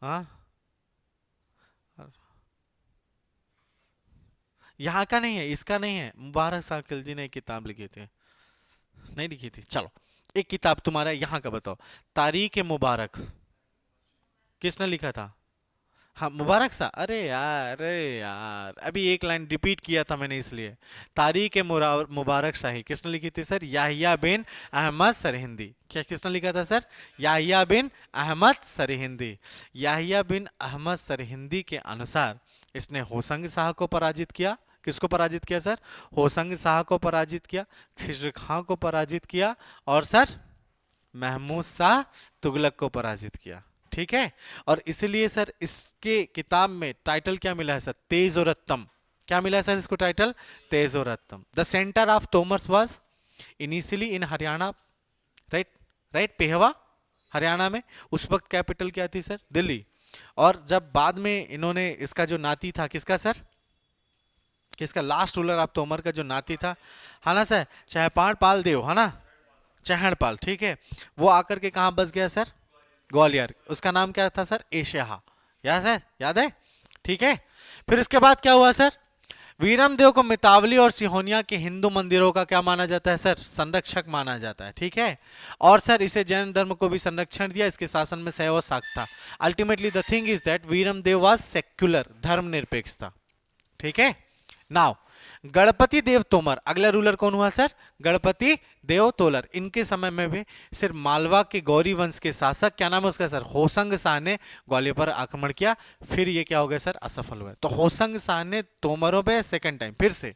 हाँ यहाँ का नहीं है, इसका नहीं है, मुबारक शाह खिलजी ने एक किताब लिखी थी, नहीं लिखी थी, चलो एक किताब तुम्हारा यहाँ का बताओ, तारीख मुबारक, किसने लिखा था, हाँ मुबारक सा, अरे यार अभी एक लाइन रिपीट किया था मैंने इसलिए। तारीख मुबारक शाही किसने लिखी थी सर, याहिया बिन अहमद सरहिंदी। क्या किसने लिखा था सर, याहिया बिन अहमद सरहिंदी। याहिया बिन अहमद सरहिंदी के अनुसार इसने होसंग शाह को पराजित किया। किसको पराजित किया सर, होसंग शाह को पराजित किया, खिज्र खां को पराजित किया, और सर महमूद शाह तुगलक को पराजित किया, ठीक है। और इसलिए सर इसके किताब में टाइटल क्या मिला है सर, तेज और रत्तम। क्या मिला है सर इसको टाइटल, तेज और रत्तम। The centre of Tomars was initially in Haryana, right right, Pehowa Haryana में। उस वक्त कैपिटल क्या थी सर, दिल्ली। और जब बाद में इन्होंने इसका जो नाती था, किसका सर, किसका, लास्ट रूलर ऑफ तोमर का जो नाती था, है ना सर, चहपाण पाल देव, है ना, चहड़पाल, ठीक है, वो आकर के कहां बस गया सर, ग्वालियर। उसका नाम क्या था सर, एशिया, याद सर, याद है, ठीक है। फिर इसके बाद क्या हुआ सर, वीरम देव को मितावली और सिहोनिया के हिंदू मंदिरों का क्या माना जाता है सर, संरक्षक माना जाता है, ठीक है। और सर इसे जैन धर्म को भी संरक्षण दिया, इसके शासन में सहयोग साख था। Ultimately the thing is that Viram Dev was secular, धर्मनिरपेक्ष था, ठीक है। नाउ गणपति देव तोमर, अगला रूलर कौन हुआ सर, गणपति देव तोलर। इनके समय में भी सिर्फ मालवा के गौरी वंश के शासक, क्या नाम है उसका सर, होसंग शाह ने ग्वालियर पर आक्रमण किया। फिर ये क्या हो गया सर, असफल हुआ। तो होसंग शाह ने तोमरों पे सेकंड टाइम फिर से,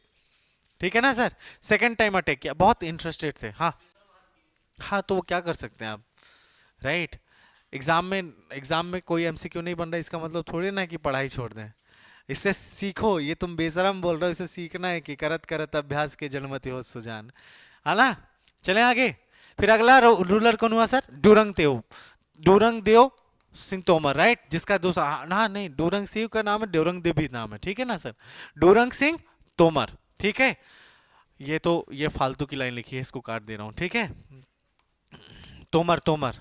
ठीक है ना सर, सेकंड टाइम अटैक किया। बहुत इंटरेस्टेड थे, हाँ हाँ, तो वो क्या कर सकते हैं आप, राइट। एग्जाम में कोई एमसीक्यू नहीं बन रहा, इसका मतलब थोड़ी ना कि पढ़ाई छोड़ दें। इससे सीखो, ये तुम बेशरम बोल रहे हो, इसे सीखना है कि करत करत अभ्यास के जन्मति हो सुजान, है ना। चलें आगे। फिर अगला रूलर कौन हुआ सर, डूरंग देव सिंह तोमर, राइट, जिसका दूसरा, हाँ नहीं, डूरंग सिंह का नाम है, डूरंग देव भी नाम है, ठीक है ना सर, डूरंग सिंह तोमर, ठीक है। ये फालतू की लाइन लिखी है, इसको काट दे रहा हूं, ठीक है, तोमर तोमर,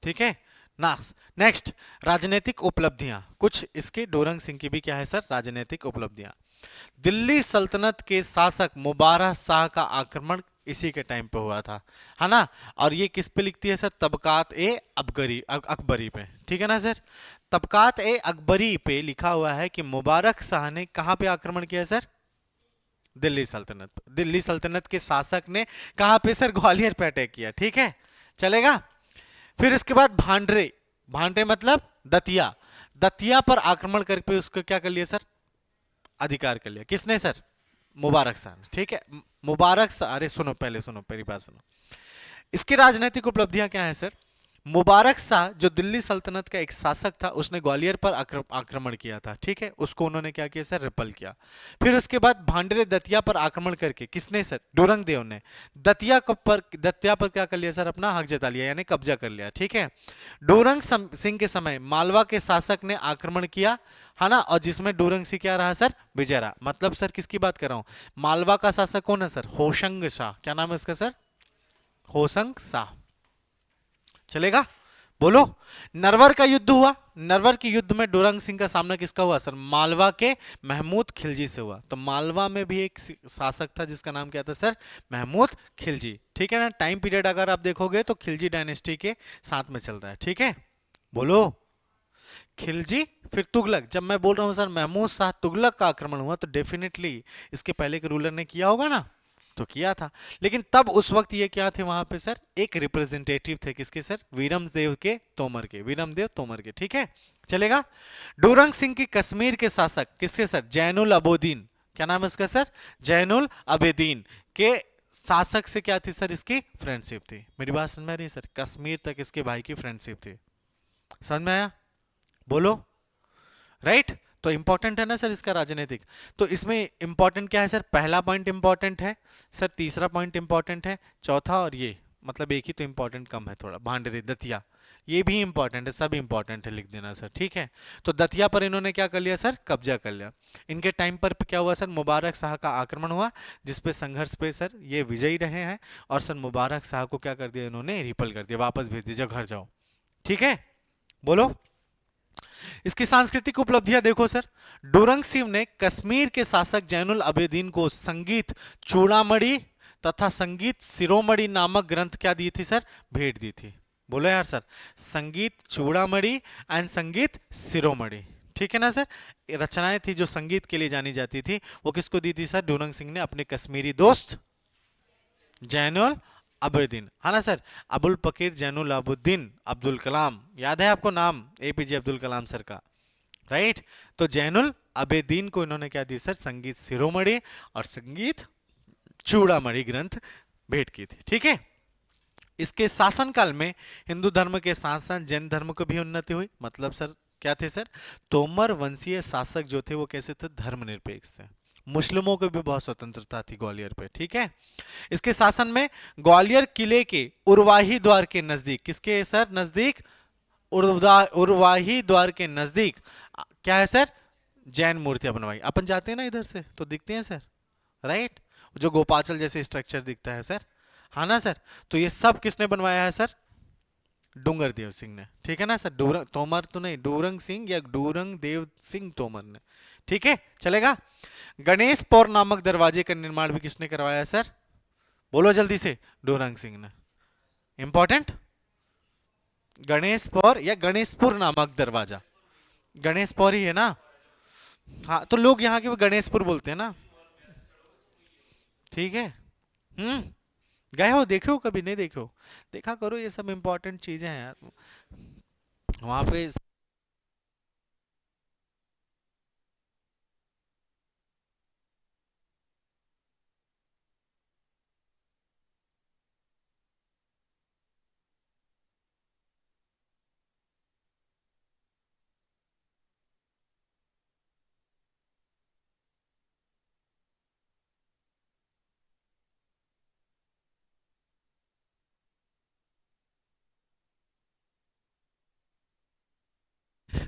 ठीक है। नेक्स्ट राजनीतिक उपलब्धियां, कुछ इसके डोरंग सिंह की भी क्या है सर, राजनीतिक उपलब्धियां। दिल्ली सल्तनत के शासक मुबारक शाह का आक्रमण इसी के टाइम पे हुआ था, है ना। और ये किस पे लिखती है सर, तबकात ए अकबरी पे, ठीक है ना सर। तबकात ए अकबरी पे लिखा हुआ है कि मुबारक शाह ने कहां पे आक्रमण किया सर, दिल्ली सल्तनत। दिल्ली सल्तनत के शासक ने कहां पे सर, ग्वालियर पे अटैक किया, ठीक है, चलेगा। फिर इसके बाद भांडरे मतलब दतिया पर आक्रमण करके उसको क्या कर लिया सर, अधिकार कर लिया। किसने सर, मुबारक शाह ने, ठीक है। मुबारक शाह, अरे सुनो पहले, सुनो पहली बात सुनो। इसकी राजनीतिक उपलब्धियां क्या है सर, मुबारक शाह जो दिल्ली सल्तनत का एक शासक था, उसने ग्वालियर पर आक्रमण किया था, ठीक है, उसको उन्होंने क्या किया सर, रिपल किया। फिर उसके बाद भांडरे दतिया पर आक्रमण करके, किसने सर, डोरंग देव ने दतिया पर क्या कर लिया सर, अपना हक जता लिया, यानी कब्जा कर लिया, ठीक है। डोरंग सिंह के समय मालवा के शासक ने आक्रमण किया, है ना, और जिसमें डोरंग सिंह क्या रहा सर, विजय रहा। मतलब सर किसकी बात कर रहा हूं, मालवा का शासक कौन है सर, होशंग शाह। क्या नाम है उसका सर, होशंग शाह, चलेगा। बोलो। नरवर का युद्ध हुआ, नरवर के युद्ध में डोरंग सिंह का सामना किसका हुआ सर? मालवा के महमूद खिलजी से हुआ। तो मालवा में भी एक शासक था जिसका नाम क्या था सर? महमूद खिलजी। ठीक है ना? टाइम पीरियड अगर आप देखोगे तो खिलजी डायनेस्टी के साथ में चल रहा है। ठीक है, बोलो। खिलजी फिर तुगलक। जब मैं बोल रहा हूं सर महमूद शाह तुगलक का आक्रमण हुआ, तो डेफिनेटली इसके पहले के रूलर ने किया होगा ना, तो किया था। लेकिन तब उस वक्त ये क्या थे वहां पे सर? एक रिप्रेजेंटेटिव थे किसके सर? वीरमदेव के तोमर के, वीरमदेव तोमर के। ठीक है, चलेगा। डोरंग सिंह की कश्मीर के शासक किसके सर? जैनुल अबोदीन। क्या नाम है उसका सर? जैनुल अबेदीन के शासक से क्या थी सर? इसकी फ्रेंडशिप थी। मेरी बात समझ में आ रही है सर? कश्मीर तक इसके भाई की फ्रेंडशिप थी। समझ में आया? बोलो। राइट, तो इंपॉर्टेंट है ना सर इसका राजनीतिक। तो इसमें इंपॉर्टेंट क्या है सर? पहला पॉइंट इंपॉर्टेंट है सर, तीसरा पॉइंट इंपॉर्टेंट है, चौथा और ये मतलब एक ही तो इंपॉर्टेंट कम है थोड़ा, भांडरे दतिया, ये भी इंपॉर्टेंट है, सब इंपॉर्टेंट है, लिख देना सर। ठीक है, तो दतिया पर इन्होंने क्या कर लिया सर? कब्जा कर लिया। इनके टाइम पर क्या हुआ सर? मुबारक शाह का आक्रमण हुआ, जिसपे संघर्ष पे सर ये विजयी रहे हैं, और सर मुबारक शाह को क्या कर दिया इन्होंने? रिपल कर दिया, वापस भेज दीजिए, घर जाओ। ठीक है, बोलो। इसकी सांस्कृतिक उपलब्धियां देखो सर। डोरंग सिंह ने कश्मीर के शासक जैनुल अबेदीन को संगीत चूड़ामणि तथा संगीत शिरोमणि नामक ग्रंथ क्या दी थी सर? भेंट दी थी। बोलो यार सर, संगीत चूड़ामणि एंड संगीत शिरोमणि। ठीक है ना सर? रचनाएं थी जो संगीत के लिए जानी जाती थी, वो किसको दी थी सर? डोरंग सिंह ने अपने कश्मीरी दोस्त जैनुल अबेदीन, है ना सर? अबुल फकीर जैनुल अबुद्दीन अब्दुल कलाम, याद है आपको नाम? एपीजे अब्दुल कलाम सर का। राइट, तो जैनुल अबेदीन को इन्होंने क्या दी सर? संगीत शिरोमणि और संगीत चूड़ामणि ग्रंथ भेंट की थी। ठीक है, इसके शासनकाल में हिंदू धर्म के साथ साथ जैन धर्म को भी उन्नति हुई। मतलब सर क्या थे सर? तोमर वंशीय शासक जो थे वो कैसे थे? धर्मनिरपेक्ष थे। मुस्लिमों को भी बहुत स्वतंत्रता थी ग्वालियर पे। ठीक है, इसके शासन में ग्वालियर किले के उरवाही द्वार के नजदीक, किसके सर नजदीक? उरवाही द्वार के नजदीक क्या है सर? जैन मूर्तियां बनवाई। अपन जाते हैं ना इधर से तो दिखते हैं सर, राइट? जो गोपाचल जैसे स्ट्रक्चर दिखता है सर, हाँ ना सर? तो ये सब किसने बनवाया है सर? डूंगर देव सिंह ने। ठीक है ना सर? डूरंग तोमर तो नहीं, डूरंग सिंह या डूरंग देव सिंह तोमर ने। ठीक है, चलेगा। गणेश पौर नामक दरवाजे का निर्माण भी किसने करवाया सर? बोलो जल्दी से। डोरंग सिंह ने। इंपॉर्टेंट, गणेशपुर या गणेशपुर नामक दरवाजा, गणेशपुर ही है ना? हाँ, तो लोग यहाँ के गणेशपुर बोलते हैं ना। ठीक है, गए हो, देखे हो कभी? नहीं देखे हो? देखा करो, ये सब इंपॉर्टेंट चीजें हैं यार वहां पे।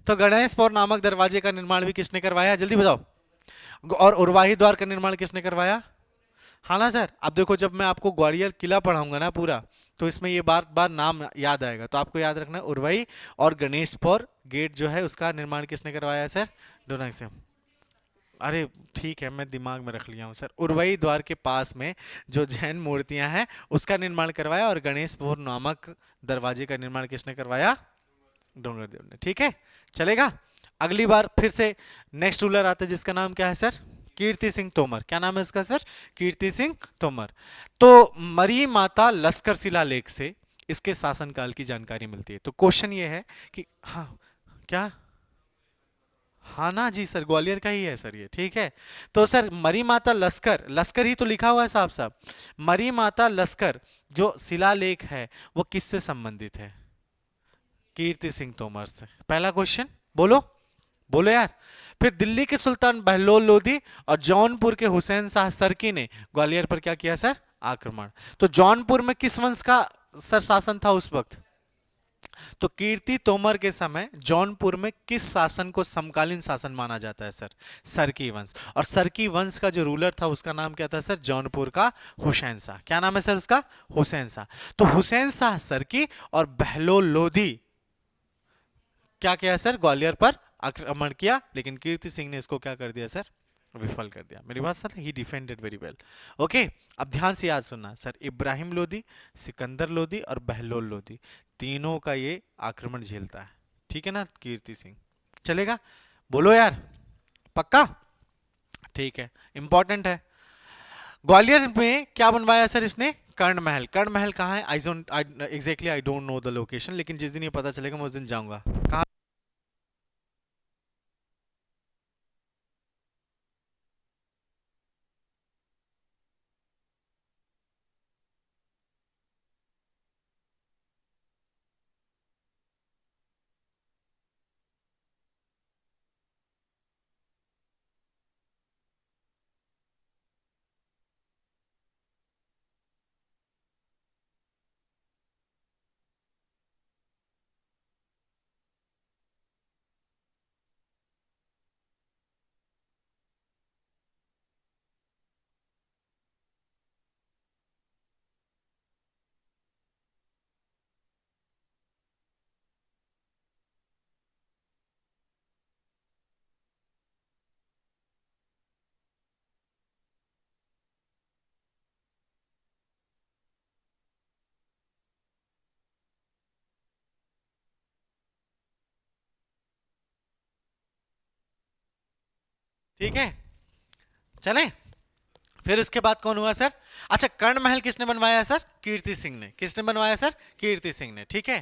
तो गणेशपुर नामक दरवाजे का निर्माण भी किसने करवाया? जल्दी बताओ। और उरवाही द्वार का निर्माण किसने करवाया? हाँ ना सर? अब देखो, जब मैं आपको ग्वालियर किला पढ़ाऊंगा ना पूरा, तो इसमें ये बार बार नाम याद आएगा, तो आपको याद रखना है उरवई और गणेशपुर गेट जो है उसका निर्माण किसने करवाया सर? डोरंग सिंह। अरे ठीक है, मैं दिमाग में रख लिया हूँ सर। उरवई द्वार के पास में जो जैन मूर्तियां हैं उसका निर्माण करवाया, और गणेशपुर नामक दरवाजे का निर्माण किसने करवाया? डोंगर देव ने। ठीक है, चलेगा। अगली बार फिर से नेक्स्ट रूलर आता है जिसका नाम क्या है सर? कीर्ति सिंह तोमर। क्या नाम है इसका सर? कीर्ति सिंह तोमर। तो मरी माता लश्कर शिलालेख से इसके शासनकाल की जानकारी मिलती है। तो क्वेश्चन ये है कि हाँ, क्या? हाँ ना जी सर, ग्वालियर का ही है सर ये। ठीक है, तो सर मरी माता लश्कर, लश्कर ही तो लिखा हुआ है साहब साहब। मरी माता लश्कर जो शिलालेख है वो किससे संबंधित है? कीर्ति सिंह तोमर से। पहला क्वेश्चन, बोलो। बोलो यार। फिर दिल्ली के सुल्तान बहलोल लोधी और जौनपुर के हुसैन शाह सरकी ने ग्वालियर पर क्या किया सर? आक्रमण। तो जौनपुर में किस वंश का सर शासन था उस वक्त? तो कीर्ति तोमर के समय जौनपुर में किस शासन को समकालीन शासन माना जाता है सर? सरकी वंश। और सरकी वंश का जो रूलर था उसका नाम क्या था सर? जौनपुर का हुसैन शाह। क्या नाम है सर उसका? हुसैन शाह। तो हुसैन शाह सरकी और बहलोल लोधी क्या किया सर, ग्वालियर पर आक्रमण किया, लेकिन कीर्ति सिंह ने इसको क्या कर दिया सर, विफल कर दिया। मेरी बात सर, ही डिफेंडेड वेरी वेल। ओके, अब ध्यान से याद सुनना सर, इब्राहिम लोदी, सिकंदर लोदी और बहलोल लोदी, तीनों का ये आक्रमण झेलता है, ठीक है ना कीर्ति सिंह। चलेगा, बोलो यार, पक्का, ठीक है, इंपॉर्टेंट है। ग्वालियर में क्या बनवाया सर इसने, कर्ण महल। कर्ण महल कहाँ है, I don't exactly I don't know the location, लेकिन जिस दिन ये पता चलेगा मैं उस दिन जाऊंगा। कहाँ, ठीक है, चलें। फिर उसके बाद कौन हुआ सर, अच्छा कर्ण महल किसने बनवाया सर, कीर्ति सिंह ने। किसने बनवाया सर, कीर्ति सिंह ने, ठीक है।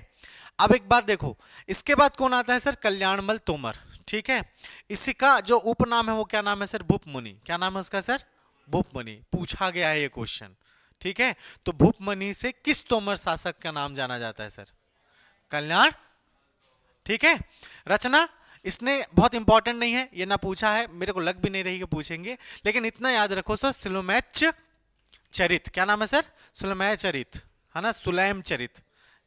अब एक बात देखो, इसके बाद कौन आता है सर, कल्याणमल तोमर, ठीक है। इसी का जो उपनाम है वो क्या नाम है सर, भूप मुनि। क्या नाम है उसका सर, भूप मुनि। पूछा गया है ये क्वेश्चन, ठीक है। तो भूप मुनि से किस तोमर शासक का नाम जाना जाता है सर, कल्याण, ठीक है। रचना, इसने बहुत इंपॉर्टेंट नहीं है, ये ना पूछा है, मेरे को लग भी नहीं रही कि पूछेंगे, लेकिन इतना याद रखो सर, सुलैमैच चरित। क्या नाम है सर, सुलैम चरित, है ना, सुलैम चरित,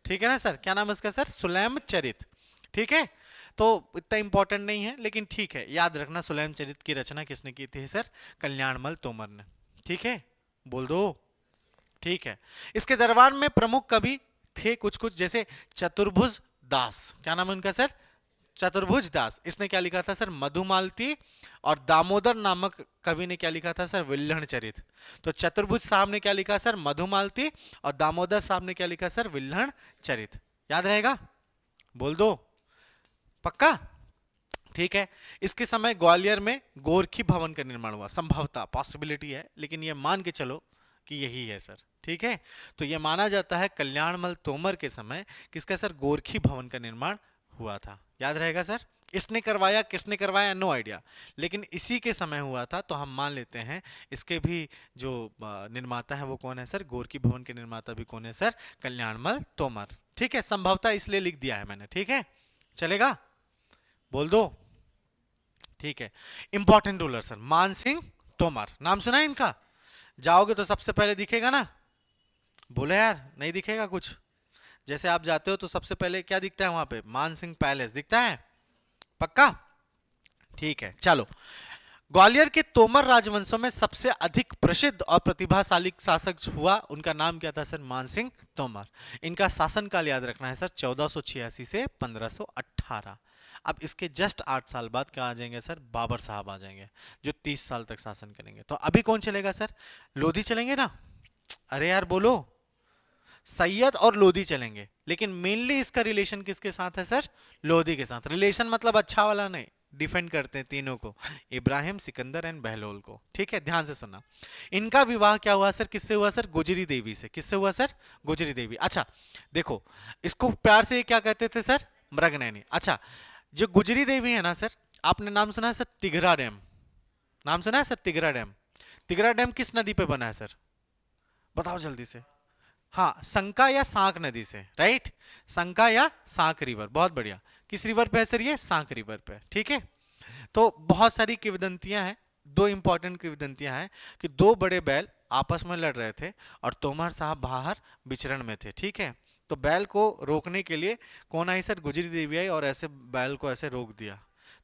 ठीक है ना सर। क्या नाम है इसका सर, सुलैम चरित, ठीक है। तो इतना इंपॉर्टेंट नहीं है, लेकिन ठीक है, याद रखना सुलैम चरित की रचना किसने की थी सर, कल्याणमल तोमर ने, ठीक है, बोल दो, ठीक है। इसके दरबार में प्रमुख कवि थे कुछ कुछ, जैसे चतुर्भुज दास। क्या नाम है उनका सर, चतुर्भुज दास। इसने क्या लिखा था सर, मधुमालती। और दामोदर नामक कवि ने क्या लिखा था सर, विल्हण चरित। तो चतुर्भुज साहब ने क्या लिखा सर, मधुमालती। और दामोदर साहब ने क्या लिखा सर, विल्हण चरित। याद रहेगा, बोल दो, पक्का, ठीक है। इसके समय ग्वालियर में गोरखी भवन का निर्माण हुआ, संभवतः, पॉसिबिलिटी है, लेकिन ये मान के चलो कि यही है सर, ठीक है। तो ये माना जाता है कल्याणमल तोमर के समय किसका सर, गोरखी भवन का निर्माण हुआ था। याद रहेगा सर, इसने करवाया, किसने करवाया, नो आइडिया, लेकिन इसी के समय हुआ था, तो हम मान लेते हैं इसके भी जो निर्माता है वो कौन है सर, गोरखी भवन के निर्माता भी कौन है सर, कल्याणमल तोमर, ठीक है। संभवतः इसलिए लिख दिया है मैंने, ठीक है, चलेगा, बोल दो, ठीक है। इंपॉर्टेंट रूलर सर, मान सिंह तोमर, नाम सुना है इनका, जाओगे तो सबसे पहले दिखेगा ना, बोले यार, नहीं दिखेगा कुछ, जैसे आप जाते हो तो सबसे पहले क्या दिखता है वहां पे, मान सिंह पैलेस दिखता है, पक्का, ठीक है। चलो, ग्वालियर के तोमर राजवंशों में सबसे अधिक प्रसिद्ध और प्रतिभाशाली शासक हुआ, उनका नाम क्या था सर, मान सिंह तोमर। इनका शासनकाल याद रखना है सर, 1486 से 1518। अब इसके जस्ट 8 साल बाद क्या आ जाएंगे सर, बाबर साहब आ जाएंगे, जो 30 साल तक शासन करेंगे। तो अभी कौन चलेगा सर, लोधी चलेंगे ना, अरे यार बोलो, सैयद और लोधी चलेंगे, लेकिन मेनली इसका रिलेशन किसके साथ है सर, लोधी के साथ। रिलेशन मतलब अच्छा वाला नहीं, डिफेंड करते हैं तीनों को, इब्राहिम, सिकंदर एंड बहलोल को, ठीक है। ध्यान से सुनना, इनका विवाह क्या हुआ सर, किससे हुआ सर, गुजरी देवी से। किससे हुआ सर, गुजरी देवी। अच्छा देखो, इसको प्यार से क्या कहते थे सर, मृगनयनी। अच्छा, जो गुजरी देवी है ना सर, आपने नाम सुना है सर, तिघरा डैम, नाम सुना है sir, Tighra dam. Tighra dam किस नदी पे बना है सर, बताओ जल्दी से। हाँ, संका या सांक नदी से, राइट, संका या सांक रिवर, बहुत बढ़िया। किस रिवर पे है सर ये, सांक रिवर पे, ठीक है। तो बहुत सारी किंवदंतियां हैं, दो इंपॉर्टेंट किंवदंतियां हैं कि दो बड़े बैल आपस में लड़ रहे थे और तोमर साहब बाहर विचरण में थे, ठीक है। तो बैल को रोकने के लिए कौन आई सर, गुजरी देवी आई और ऐसे बैल को ऐसे रोक दिया।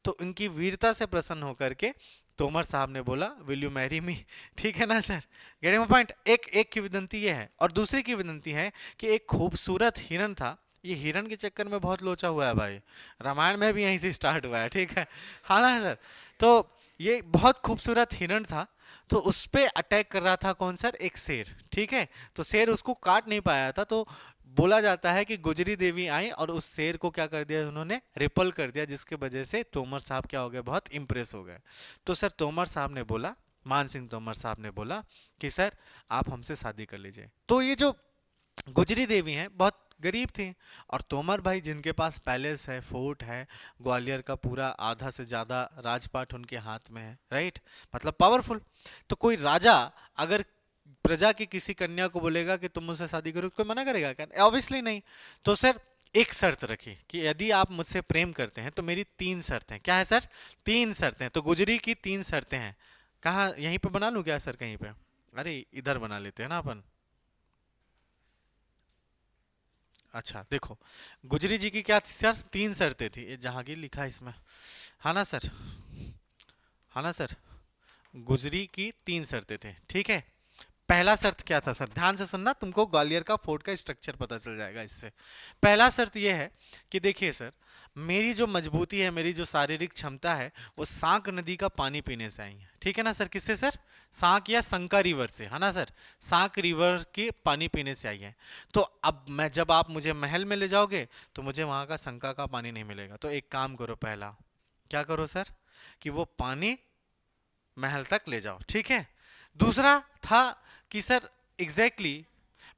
तो इनकी वीरता से प्रसन्न होकर के तोमर साहब ने बोला, विल यू मैरी मी, ठीक है ना सर, गेटिंग माय पॉइंट। एक एक किंवदंती ये है, और दूसरी किंवदंती है कि एक खूबसूरत हिरन था, ये हिरण के चक्कर में बहुत लोचा हुआ है भाई, रामायण में भी यहीं से स्टार्ट हुआ है, ठीक है। हाँ ना सर। तो ये बहुत खूबसूरत हिरण था, तो उस पे अटैक कर रहा था कौन सर, एक शेर, ठीक है। तो शेर उसको काट नहीं पाया था, तो बोला जाता है कि गुजरी देवी आई और उस शेर को क्या कर दिया उन्होंने, रिपल कर दिया, जिसके वजह से तोमर साहब क्या हो गए, बहुत इंप्रेस हो गए। तो सर तोमर साहब ने बोला, मान सिंह तोमर साहब ने बोला कि सर आप हमसे शादी कर लीजिए। तो ये जो गुजरी देवी हैं बहुत गरीब थी, और तोमर भाई जिनके पास पैलेस है, फोर्ट है, ग्वालियर का पूरा आधा से ज्यादा राजपाट उनके हाथ में है, राइट, मतलब पावरफुल। तो कोई राजा अगर प्रजा की किसी कन्या को बोलेगा कि तुम मुझसे शादी करो, कोई मना करेगा क्या, ऑब्वियसली नहीं। तो सर एक शर्त रखी कि यदि आप मुझसे प्रेम करते हैं तो मेरी 3 शर्तें, क्या है सर, 3 शर्तें। तो गुजरी की 3 शर्तें हैं। कहाँ, यहीं पे बना लूं क्या सर, कहीं पे, अरे इधर बना लेते हैं ना अपन। अच्छा देखो, गुजरी जी की क्या थी सर, 3 शर्तें थी, ये जहां की लिखा है इसमें, हाँ ना सर, हाँ ना सर। गुजरी की 3 शर्तें थे, ठीक है। पहला शर्त क्या था सर, ध्यान से सुनना, तुमको ग्वालियर का फोर्ट का स्ट्रक्चर पता चल जाएगा इससे। पहला शर्त यह है कि देखिए सर, मेरी जो मजबूती है, मेरी जो शारीरिक क्षमता है, वो सांक नदी का पानी पीने से आई है, ठीक है ना सर। किससे सर, सांक या संका रिवर से, है ना सर, सांक रिवर के पानी पीने से आई है। तो अब मैं, जब आप मुझे महल में ले जाओगे तो मुझे वहां का संका का पानी नहीं मिलेगा, तो एक काम करो, पहला क्या करो सर, कि वो पानी महल तक ले जाओ, ठीक है। दूसरा था कि सर एग्जैक्टली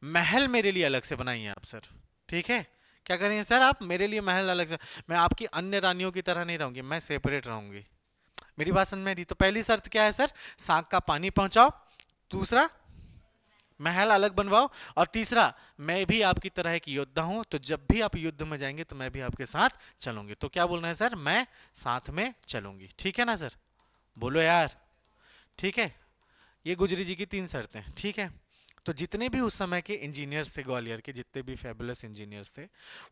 महल मेरे लिए अलग से बनाइए आप सर, ठीक है। क्या करेंगे सर आप, मेरे लिए महल अलग से, मैं आपकी अन्य रानियों की तरह नहीं रहूंगी, मैं सेपरेट रहूंगी। मेरी बात समझ में नहीं, तो पहली शर्त क्या है सर, सांक का पानी पहुंचाओ। दूसरा, महल अलग बनवाओ। और तीसरा, मैं भी आपकी तरह एक योद्धा हूं, तो जब भी आप युद्ध में जाएंगे तो मैं भी आपके साथ चलूंगी। तो क्या बोलना है सर, मैं साथ में चलूंगी, ठीक है ना सर, बोलो यार, ठीक है। ये गुजरी जी की 3 शर्तें, ठीक है। तो जितने भी उस समय के इंजीनियर्स थे, ग्वालियर के जितने भी फैबुलस इंजीनियर्स थे,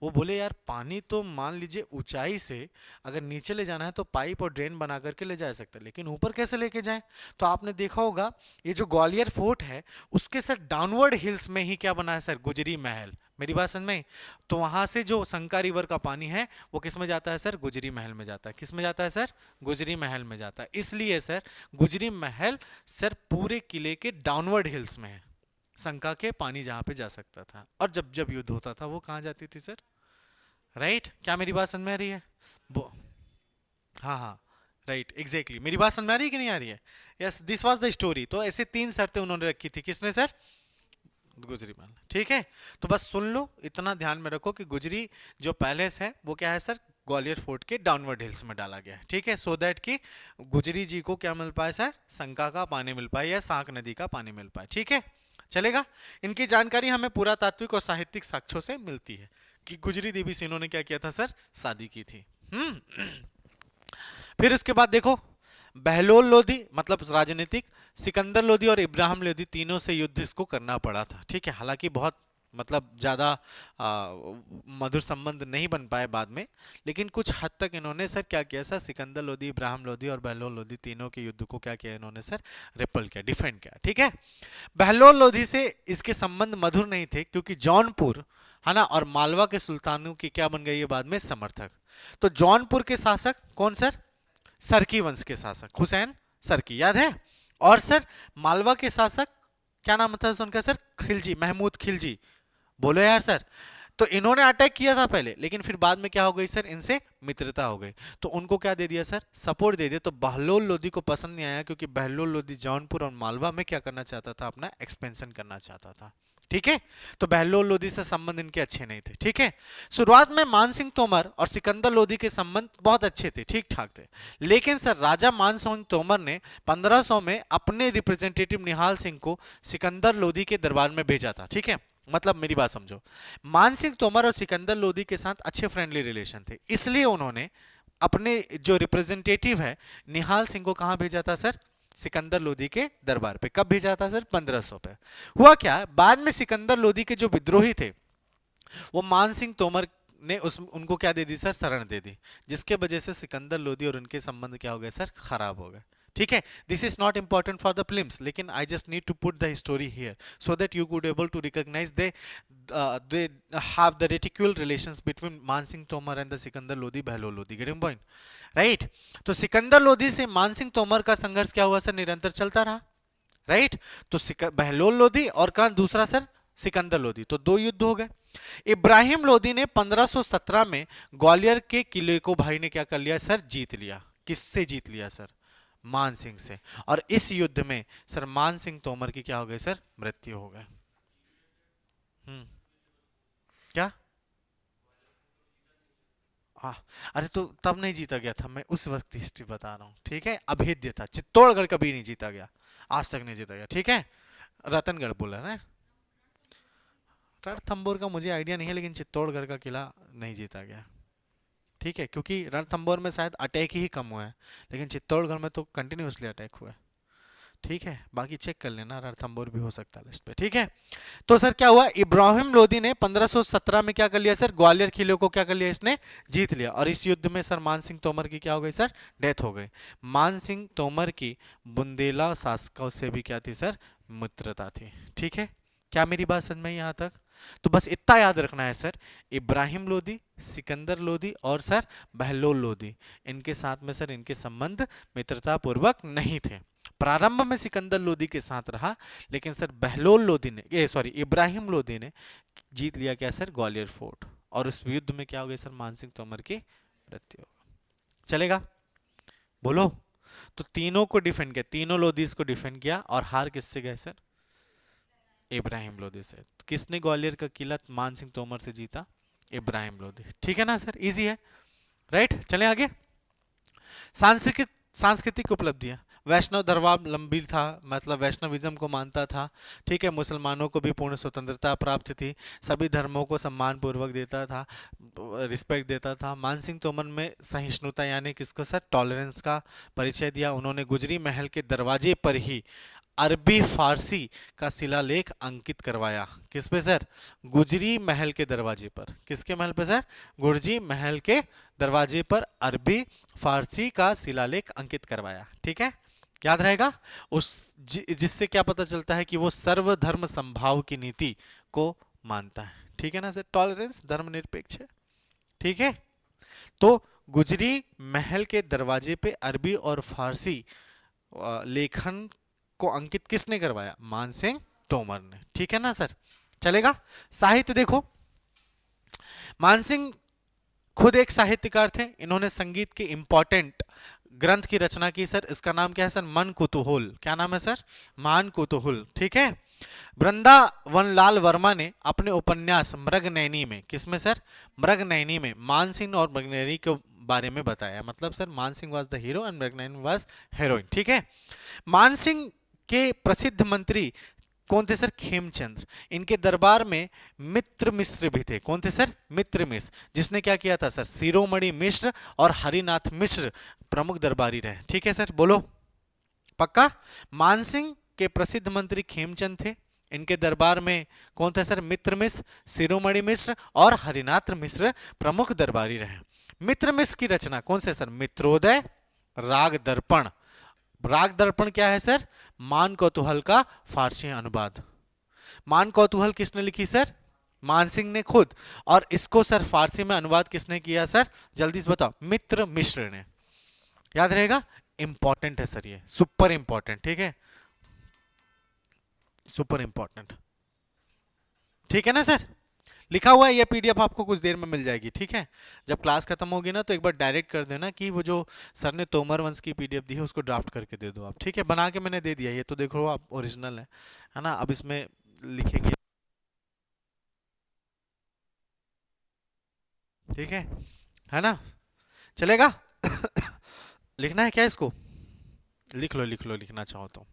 वो बोले यार पानी तो मान लीजिए ऊंचाई से अगर नीचे ले जाना है तो पाइप और ड्रेन बना करके ले जा सकते हैं, लेकिन ऊपर कैसे लेके जाएं। तो आपने देखा होगा ये जो ग्वालियर फोर्ट है, उसके सर डाउनवर्ड हिल्स में ही क्या बना है सर, गुजरी महल। मेरी बात समझ में आई? तो वहां से जो संका रिवर का पानी है वो किस में जाता है सर, गुजरी महल में जाता है। किस में जाता है सर, गुजरी महल में जाता है। इसलिए सर गुजरी महल सर पूरे किले के डाउनवर्ड हिल्स में है, संका के पानी जहां पे जा सकता था। और जब जब युद्ध होता था वो कहां जाती थी सर, राइट। क्या मेरी बात समझ में आ रही है, वो, हाँ हाँ, राइट एग्जैक्टली। मेरी बात समझ में आ रही है कि नहीं आ रही है, yes, this was the story. तो ऐसे 3 शर्तें उन्होंने रखी थी, किसने सर, गुजरी महल, ठीक है। तो बस सुन लो, इतना ध्यान में रखो कि गुजरी जो पैलेस है वो क्या है सर, ग्वालियर फोर्ट के डाउनवर्ड हिल्स में डाला गया है, ठीक है, सो दैट कि गुजरी जी को क्या मिल पाए सर, संका का पानी मिल पाए या सांक नदी का पानी मिल पाए, ठीक है, चलेगा। इनकी जानकारी हमें पुरातात्विक और साहित्यिक साक्ष्यों से मिलती है कि गुजरी देवी से इन्होंने क्या किया था सर, शादी की थी। फिर उसके बाद देखो, बहलोल लोधी मतलब राजनीतिक, सिकंदर लोधी और इब्राहिम लोधी तीनों से युद्ध इसको करना पड़ा था, ठीक है। हालांकि बहुत मतलब ज्यादा मधुर संबंध नहीं बन पाए बाद में, लेकिन कुछ हद तक इन्होंने सर क्या किया सर, सिकंदर लोधी, इब्राहिम लोधी और बहलोल लोधी तीनों के युद्ध को क्या किया इन्होंने सर, रिपल किया, डिफेंड किया, ठीक है। बहलोल लोधी से इसके संबंध मधुर नहीं थे, क्योंकि जौनपुर है ना और मालवा के सुल्तानों की क्या बन गई है बाद में, समर्थक। तो जौनपुर के शासक कौन सर, सरकी वंश के शासक हुसैन सरकी, याद है। और सर मालवा के शासक क्या नाम था उनका सर, खिलजी, महमूद खिलजी, बोलो यार सर। तो इन्होंने अटैक किया था पहले, लेकिन फिर बाद में क्या हो गई सर, इनसे मित्रता हो गई, तो उनको क्या दे दिया सर, सपोर्ट दे दिया। तो बहलोल लोधी को पसंद नहीं आया, क्योंकि बहलोल लोधी जौनपुर और मालवा में क्या करना चाहता था, अपना एक्सपेंशन करना चाहता था, ठीक है। तो बहलोल लोधी से संबंध इनके अच्छे नहीं थे, ठीक है। शुरुआत में मानसिंह तोमर और सिकंदर लोधी के संबंध बहुत अच्छे थे, ठीक ठाक थे, लेकिन सर राजा मानसिंह तोमर ने 1500 में अपने रिप्रेजेंटेटिव निहाल सिंह को सिकंदर लोधी के दरबार में भेजा था, ठीक है। मतलब मेरी बात समझो, मानसिंह तोमर और सिकंदर लोधी के साथ अच्छे फ्रेंडली रिलेशन थे, इसलिए उन्होंने अपने जो रिप्रेजेंटेटिव है निहाल सिंह को कहां भेजा था सर, सिकंदर लोधी के दरबार पे। कब भेजा था सर, 1500 पे। हुआ क्या, बाद में सिकंदर लोधी के जो विद्रोही थे वो मान सिंह तोमर ने उनको क्या दे दी सर, शरण दे दी, जिसके वजह से सिकंदर लोधी और उनके संबंध क्या हो गए सर, खराब हो गए, ठीक है, this is not important for the films, लेकिन I just need to put the story here so that you could able to recognise they have the reticule relations between Mansingh Tomar and the Sikandar Lodhi Bahlol Lodhi, getting point, right. तो सिकंदर लोधी से मानसिंह तोमर का संघर्ष क्या हुआ sir, निरंतर चलता रहा, राइट। तो बहलोल लोधी और कहां दूसरा सर सिकंदर लोधी, तो दो युद्ध हो गए। इब्राहिम लोधी ने 1517 में ग्वालियर के किले को भाई ने क्या कर लिया सर, जीत लिया। किससे जीत लिया सर, मान सिंह से। और इस युद्ध में सर मान सिंह तोमर की क्या हो गई सर, मृत्यु हो गई। क्या, अरे तो तब नहीं जीता गया था, मैं उस वक्त हिस्ट्री बता रहा हूं, ठीक है। अभेद्य था, चित्तौड़गढ़ कभी नहीं जीता गया, आज तक नहीं जीता गया, ठीक है। रतनगढ़ बोला ना, रणथंबोर का मुझे आइडिया नहीं है, लेकिन चित्तौड़गढ़ का किला नहीं जीता गया, ठीक है। क्योंकि रणथंबोर में शायद अटैक ही कम हुआ है, लेकिन चित्तौड़गढ़ में तो कंटिन्यूसली अटैक हुआ है, ठीक है। बाकी चेक कर लेना, रणथंबोर भी हो सकता है लिस्ट पे, ठीक है। तो सर क्या हुआ, इब्राहिम लोधी ने 1517 में क्या कर लिया सर, ग्वालियर किले को क्या कर लिया, इसने जीत लिया। और इस युद्ध में सर मान सिंह तोमर की क्या हो गई सर, डेथ हो गई। मान सिंह तोमर की बुंदेला शासकों से भी क्या थी सर, मित्रता थी, ठीक है। क्या मेरी बात समझ में यहां तक, तो बस इतना याद रखना है सर, इब्राहिम लोधी, सिकंदर लोधी और सर बहलोल लोधी, इनके साथ में सर इनके संबंध मित्रता पूर्वक नहीं थे। प्रारंभ में सिकंदर लोधी के साथ रहा, लेकिन सर बहलोल लोधी ने सॉरी इब्राहिम लोधी ने जीत लिया क्या सर, ग्वालियर फोर्ट। और उस युद्ध में क्या हो गया सर, मानसिंह तोमर की मृत्यु। चलेगा, बोलो। तो तीनों को डिफेंड किया, तीनों लोधीस को डिफेंड किया, और हार किससे गए सर, इब्राहिम लोधी से। तो किसने ग्वालियर का किला मानसिंह तोमर से जीता, इब्राहिम लोधी, ठीक है ना सर, इजी है, राइट। चले आगे। सांस्कृतिक उपलब्धियां, वैष्णव धर्मावलंबी था, मतलब वैष्णविज्म को मानता था, ठीक है। मुसलमानों को भी पूर्ण स्वतंत्रता प्राप्त थी, सभी धर्मों को सम्मान पूर्वक देता था, रिस्पेक्ट देता था। मानसिंह तोमर में सहिष्णुता यानी किसको सर, टॉलरेंस का परिचय दिया। उन्होंने गुजरी महल के दरवाजे पर ही अरबी फारसी का शिलालेख अंकित करवाया। किस पे सर, गुजरी महल के दरवाजे पर, किसके महल पे सर, गुरजी महल के दरवाजे पर अरबी फारसी का शिलालेख अंकित करवाया, ठीक है। याद रहेगा, उस जिससे क्या पता चलता है कि वो सर्वधर्म संभाव की नीति को मानता है, ठीक है ना सर, टॉलरेंस, धर्मनिरपेक्ष, ठीक है। तो गुजरी महल के दरवाजे पे अरबी और फारसी लेखन को अंकित किसने करवाया, मानसिंह तोमर ने, ठीक है ना सर। चलेगा। साहित्य देखो, मानसिंह खुद एक साहित्यकार थे, इन्होंने संगीत के इंपॉर्टेंट ग्रंथ की रचना की सर। इसका नाम क्या है सर, मन कुतूहल। क्या नाम है सर, मान कुतूहल, ठीक है। वृंदावनलाल वर्मा ने अपने उपन्यास मृगनयनी में, किसमें सर, मृगनयनी में मानसिंह और मृगनयनी के बारे में बताया। मतलब sir Mansingh was the hero and Mrignayani was heroine, ठीक है। मानसिंह के प्रसिद्ध मंत्री कौन थे सर, खेमचंद्र। इनके दरबार में मित्र मिश्र भी थे। कौन थे सर, मित्र मिश्र, जिसने क्या किया था सर, शिरोमणि मिश्र और हरिनाथ मिश्र प्रमुख दरबारी रहे, ठीक है सर, बोलो पक्का। मानसिंह के प्रसिद्ध मंत्री खेमचंद थे, इनके दरबार में कौन थे सर, मित्र मिश्र, शिरोमणि मिश्र और हरिनाथ मिश्र प्रमुख दरबारी रहे। मित्र मिश्र की रचना कौन से सर, मित्रोदय, राग दर्पण। राग दर्पण क्या है सर, मान कौतूहल का फारसी अनुवाद। मान कौतूहल किसने लिखी सर, मानसिंह ने खुद। और इसको सर फारसी में अनुवाद किसने किया सर, जल्दी से बताओ, मित्र मिश्र ने। याद रहेगा, इंपॉर्टेंट है सर, ये सुपर इंपॉर्टेंट, ठीक है, सुपर इंपॉर्टेंट, ठीक है ना सर। लिखा हुआ है, ये पीडीएफ आपको कुछ देर में मिल जाएगी, ठीक है। जब क्लास खत्म होगी ना, तो एक बार डायरेक्ट कर देना कि वो जो सर ने तोमर वंश की पीडीएफ दी है उसको ड्राफ्ट करके दे दो आप, ठीक है। बना के मैंने दे दिया, ये तो देख लो आप, ओरिजिनल है ना। अब इसमें लिखेंगे, ठीक है ना, चलेगा। लिखना है क्या इसको, लिख लो लिख लो, लिखना चाहो तो।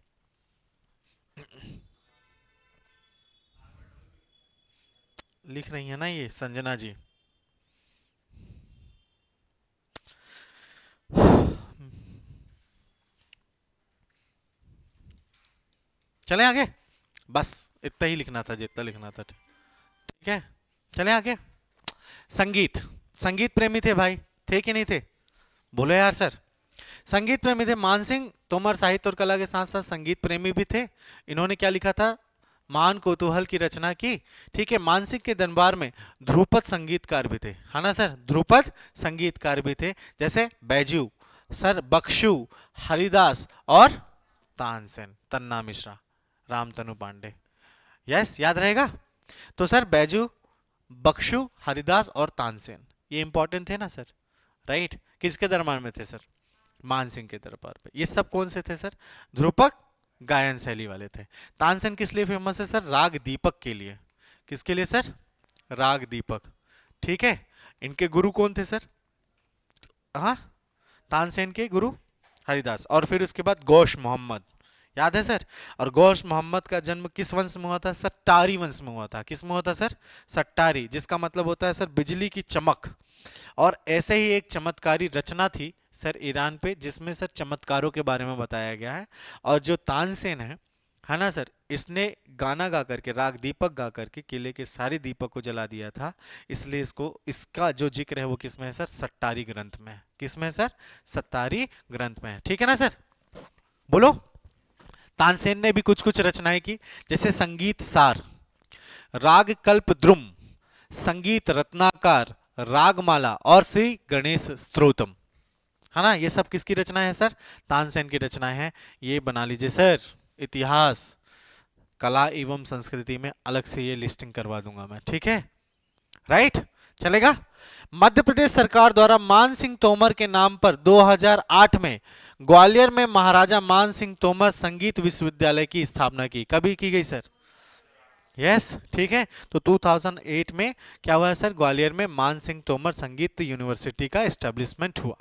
लिख रही है ना ये संजना जी। चले आगे, बस इतना ही लिखना था जितना लिखना था, ठीक है। चले आगे। संगीत, संगीत प्रेमी थे भाई, थे कि नहीं थे, बोलो यार सर। संगीत प्रेमी थे। मानसिंह तोमर साहित्य और कला के साथ साथ संगीत प्रेमी भी थे। इन्होंने क्या लिखा था, मान कौतूहल की रचना की। ठीक है, मानसिंह के दरबार में ध्रुपद संगीतकार भी थे, है ना सर, ध्रुपद संगीतकार भी थे, जैसे बैजू, सर बख्शू, हरिदास और तानसेन, तन्ना मिश्रा, रामतनु पांडे। यस, याद रहेगा। तो सर बैजू, बख्शू, हरिदास और तानसेन, ये इंपॉर्टेंट थे ना सर, राइट। किसके दरबार में थे सर, मानसिंह के दरबार पे। ये सब कौन से थे सर, ध्रुपद गायन शैली वाले थे। तानसेन किस लिए फेमस है सर, राग दीपक के लिए। किसके लिए सर, राग दीपक। ठीक है, इनके गुरु कौन थे सर, हाँ, तानसेन के गुरु हरिदास, और फिर उसके बाद गौश मोहम्मद, याद है सर। और गौश मोहम्मद का जन्म किस वंश में हुआ था, सट्टारी वंश में हुआ था। किस में हुआ था सर, सट्टारी, जिसका मतलब होता है सर बिजली की चमक। और ऐसे ही एक चमत्कारी रचना थी सर ईरान पे, जिसमें सर चमत्कारों के बारे में बताया गया है। और जो तानसेन है ना सर, इसने गाना गा करके, राग दीपक गा करके किले के सारे दीपक को जला दिया था। इसलिए इसको, इसका जो जिक्र है वो किसमें है सर, सट्टारी ग्रंथ में है। किसमें है सर, सत्तारी ग्रंथ में है। ठीक है ना सर, बोलो। तानसेन ने भी कुछ कुछ रचनाएं की, जैसे संगीत सार, राग कल्प द्रुम, संगीत रत्नाकार, रागमाला और श्री गणेश स्तोत्रम, है ना। ये सब किसकी रचना है सर, तानसेन की रचनाएं हैं। ये बना लीजिए सर, इतिहास, कला एवं संस्कृति में अलग से ये लिस्टिंग करवा दूंगा मैं, ठीक है, राइट, चलेगा। मध्य प्रदेश सरकार द्वारा मान सिंह तोमर के नाम पर 2008 में ग्वालियर में महाराजा मान सिंह तोमर संगीत विश्वविद्यालय की स्थापना की। कभी की गई सर, यस, ठीक है। तो 2008 में क्या हुआ है सर, ग्वालियर में मान सिंह तोमर संगीत यूनिवर्सिटी का एस्टेब्लिशमेंट हुआ।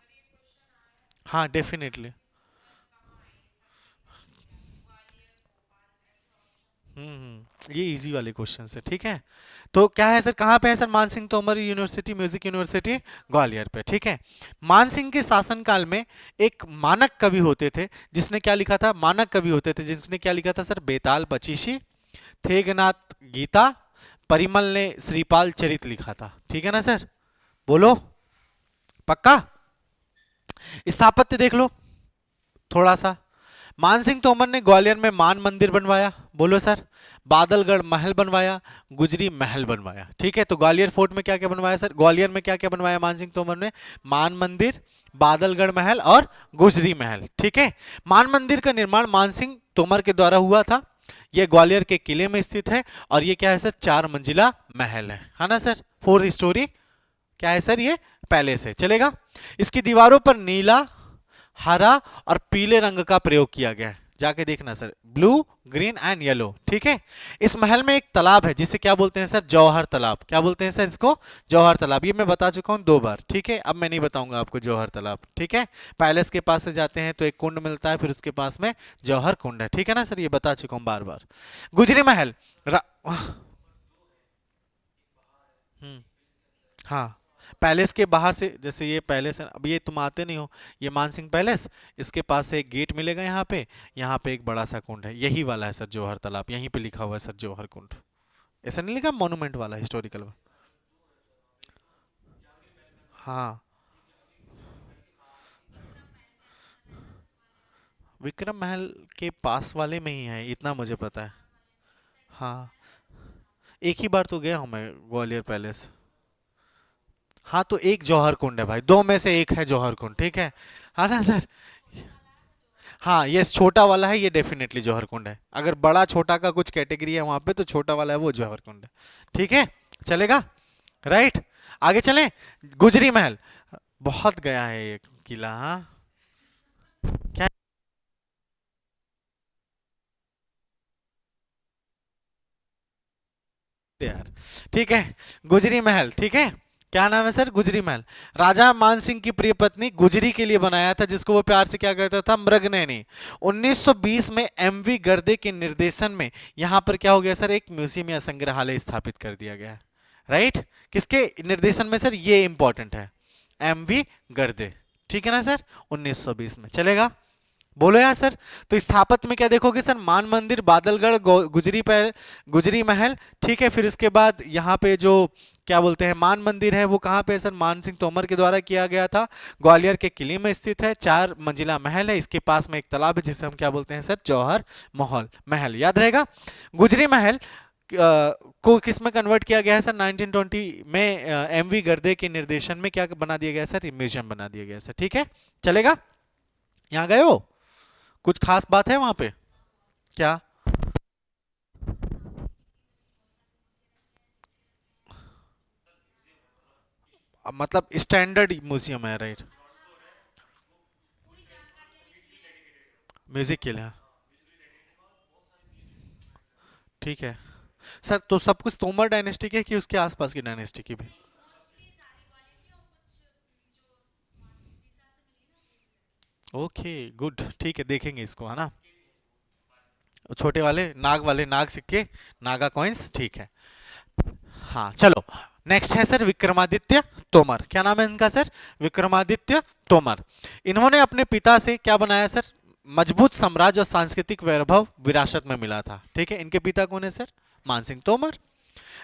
हाँ डेफिनेटली। ये इजी वाले क्वेश्चन है, ठीक है। तो क्या है सर, कहाँ पे है सर, मान Singh Tomar university, music university Gwalior पे, ठीक है। मान सिंह के शासनकाल में एक मानक कवि होते थे, जिसने क्या लिखा था, मानक कवि होते थे जिसने क्या लिखा था सर, बेताल पचीसी, थेगनाथ गीता, परिमल ने श्रीपाल चरित लिखा था। ठीक है ना सर, बोलो, पक्का। स्थापत्य देख लो थोड़ा सा। मानसिंह तोमर ने ग्वालियर में मान मंदिर बनवाया, बोलो सर। बादलगढ़ महल बनवाया, गुजरी महल बनवाया। ठीक है, तो ग्वालियर फोर्ट में क्या क्या बनवाया सर, ग्वालियर में क्या क्या बनवाया मानसिंह तोमर ने, मान मंदिर, बादलगढ़ महल और गुजरी महल। ठीक है, मान मंदिर का निर्माण मानसिंह तोमर के द्वारा हुआ था। यह ग्वालियर के किले में स्थित है और ये क्या है सर, 4 मंजिला महल है ना सर, 4 स्टोरी क्या है सर, ये पैलेस है, चलेगा। इसकी दीवारों पर नीला, हरा और पीले रंग का प्रयोग किया गया है, जाके देखना sir, blue, green and yellow. ठीक है, इस महल में एक तालाब है जिसे क्या बोलते हैं सर, जौहर तालाब। क्या बोलते हैं सर इसको, जौहर तालाब। ये मैं बता चुका हूं 2 बार, ठीक है, अब मैं नहीं बताऊंगा आपको जौहर तालाब। ठीक है, पैलेस के पास से जाते हैं तो एक कुंड मिलता है, फिर उसके पास में जौहर कुंड है। ठीक है ना सर, ये बता चुका हूं बार बार। गुजरी महल हाँ, पैलेस के बाहर से, जैसे ये पैलेस है, अब ये तुम आते नहीं हो, ये मानसिंह पैलेस, इसके पास से एक गेट मिलेगा यहाँ पे एक बड़ा सा कुंड है, यही वाला है सर जौहर तालाब, यहीं पे लिखा हुआ है सर जौहर कुंड। ऐसा नहीं लिखा मॉन्यूमेंट वाला, हिस्टोरिकल। हाँ, विक्रम महल के पास वाले में ही है, इतना मुझे पता है। हाँ, एक ही बार तो गया हूँ मैं ग्वालियर पैलेस। हाँ, तो एक जौहर कुंड है भाई, 2 में से एक है जौहर कुंड, ठीक है ना सर। हाँ, ये छोटा वाला है, ये डेफिनेटली जौहर कुंड है। अगर बड़ा छोटा का कुछ कैटेगरी है वहां पे, तो छोटा वाला है वो जौहर कुंड है। ठीक है, चलेगा, राइट। आगे चलें, गुजरी महल, बहुत गया है ये किला, हाँ क्या यार। ठीक है, गुजरी महल, ठीक है, क्या नाम है सर, गुजरी महल। राजा मानसिंह की प्रिय पत्नी गुजरी के लिए बनाया था, जिसको वो प्यार से क्या कहता था, मृगनयनी। 1920 में एमवी गर्दे के निर्देशन में यहाँ पर क्या हो गया सर, एक म्यूजियम या संग्रहालय स्थापित कर दिया गया, राइट। किसके निर्देशन में सर, ये इंपॉर्टेंट है, एमवी गर्दे। ठीक है ना सर, 1920 में, चलेगा, बोलो यार सर। तो स्थापत्य में क्या देखोगे सर, मान मंदिर, बादलगढ़, गुजरी महल, ठीक है। फिर इसके बाद यहाँ पे जो क्या बोलते हैं मान मंदिर है वो कहाँ पे है सर, मान सिंह तोमर के द्वारा किया गया था, ग्वालियर के किले में स्थित है, 4 मंजिला महल है, इसके पास में एक तालाब है जिसे हम क्या बोलते हैं सर, जौहर महल महल, याद रहेगा। गुजरी महल को किस में कन्वर्ट किया गया है सर, 1920 में एमवी गर्दे के निर्देशन में क्या बना दिया गया सर, म्यूजियम बना दिया गया सर, ठीक है। चलेगा, यहाँ गए हो, कुछ खास बात है वहां पे क्या? मतलब स्टैंडर्ड म्यूजियम है, राइट? म्यूजिक के लिए, ठीक है सर। तो सब कुछ तोमर डायनेस्टी के कि उसके आसपास की डायनेस्टी की भी? ओके गुड, ठीक है, देखेंगे इसको, है ना। छोटे वाले नाग सिक्के, नागा कॉइन्स, ठीक है। हाँ चलो, नेक्स्ट है सर विक्रमादित्य तोमर। क्या नाम है इनका सर, विक्रमादित्य तोमर। इन्होंने अपने पिता से क्या बनाया सर, मजबूत साम्राज्य और सांस्कृतिक वैभव विरासत में मिला था, ठीक है। इनके पिता कौन है सर, मानसिंह तोमर,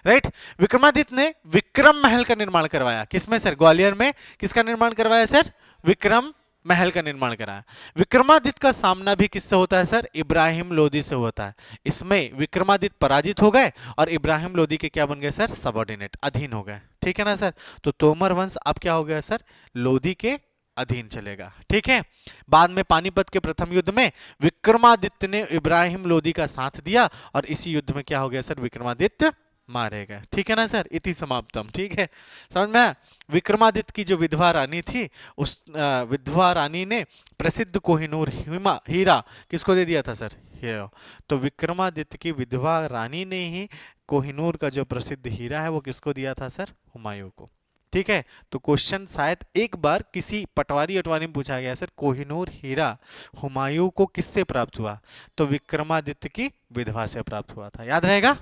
राइट। विक्रमादित्य ने विक्रम महल का निर्माण करवाया, किसमें सर, ग्वालियर में। किसका निर्माण करवाया सर, विक्रम महल का निर्माण कराया। विक्रमादित्य का सामना भी किससे होता है सर, इब्राहिम लोदी से होता है। इसमें विक्रमादित्य पराजित हो गए और इब्राहिम लोदी के क्या बन गए सर, सबऑर्डिनेट, अधीन हो गए, ठीक है ना सर। तो तोमर वंश अब क्या हो गया सर, लोदी के अधीन चलेगा, ठीक है। बाद में पानीपत के प्रथम युद्ध में विक्रमादित्य ने इब्राहिम लोदी का साथ दिया और इसी युद्ध में क्या हो गया सर, विक्रमादित्य मारे गए, ठीक है ना सर। इति समाप्तम, ठीक है, समझ में आया? विक्रमादित्य की जो विधवा रानी थी, उस विधवा रानी ने प्रसिद्ध कोहिनूर हीरा किसको दे दिया था सर, हीरा। तो विक्रमादित्य की विधवा रानी ने ही कोहिनूर का जो प्रसिद्ध हीरा है वो किसको दिया था सर, हुमायूं को, ठीक है। तो क्वेश्चन शायद एक बार किसी पटवारी अटवारी में पूछा गया सर, कोहिनूर हीरा हुमायूं को किससे प्राप्त हुआ, तो विक्रमादित्य की विधवा से प्राप्त हुआ था, याद रहेगा,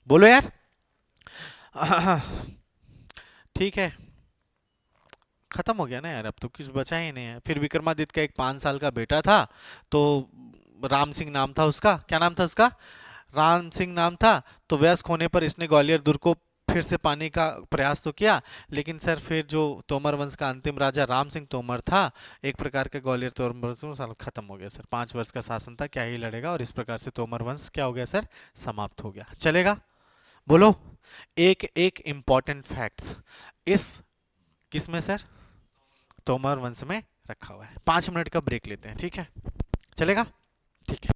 बोलो यार। ठीक है, खत्म हो गया ना यार, अब तो कुछ बचा ही नहीं है। फिर विक्रमादित्य का एक 5 साल का बेटा था, तो राम सिंह नाम था उसका, क्या नाम था उसका, राम सिंह नाम था। तो वयस्क होने पर इसने ग्वालियर दुर्ग को फिर से पाने का प्रयास तो किया, लेकिन सर फिर जो तोमर वंश का अंतिम राजा राम सिंह तोमर था, एक प्रकार का ग्वालियर तोमर वंश साल खत्म हो गया सर, 5 वर्ष का शासन था, क्या ही लड़ेगा, और इस प्रकार से तोमर वंश क्या हो गया सर, समाप्त हो गया, चलेगा। बोलो, एक एक इंपॉर्टेंट फैक्ट्स इस किसमें सर, तोमर वंश में रखा हुआ है। 5 मिनट का ब्रेक लेते हैं, ठीक है, चलेगा, ठीक है।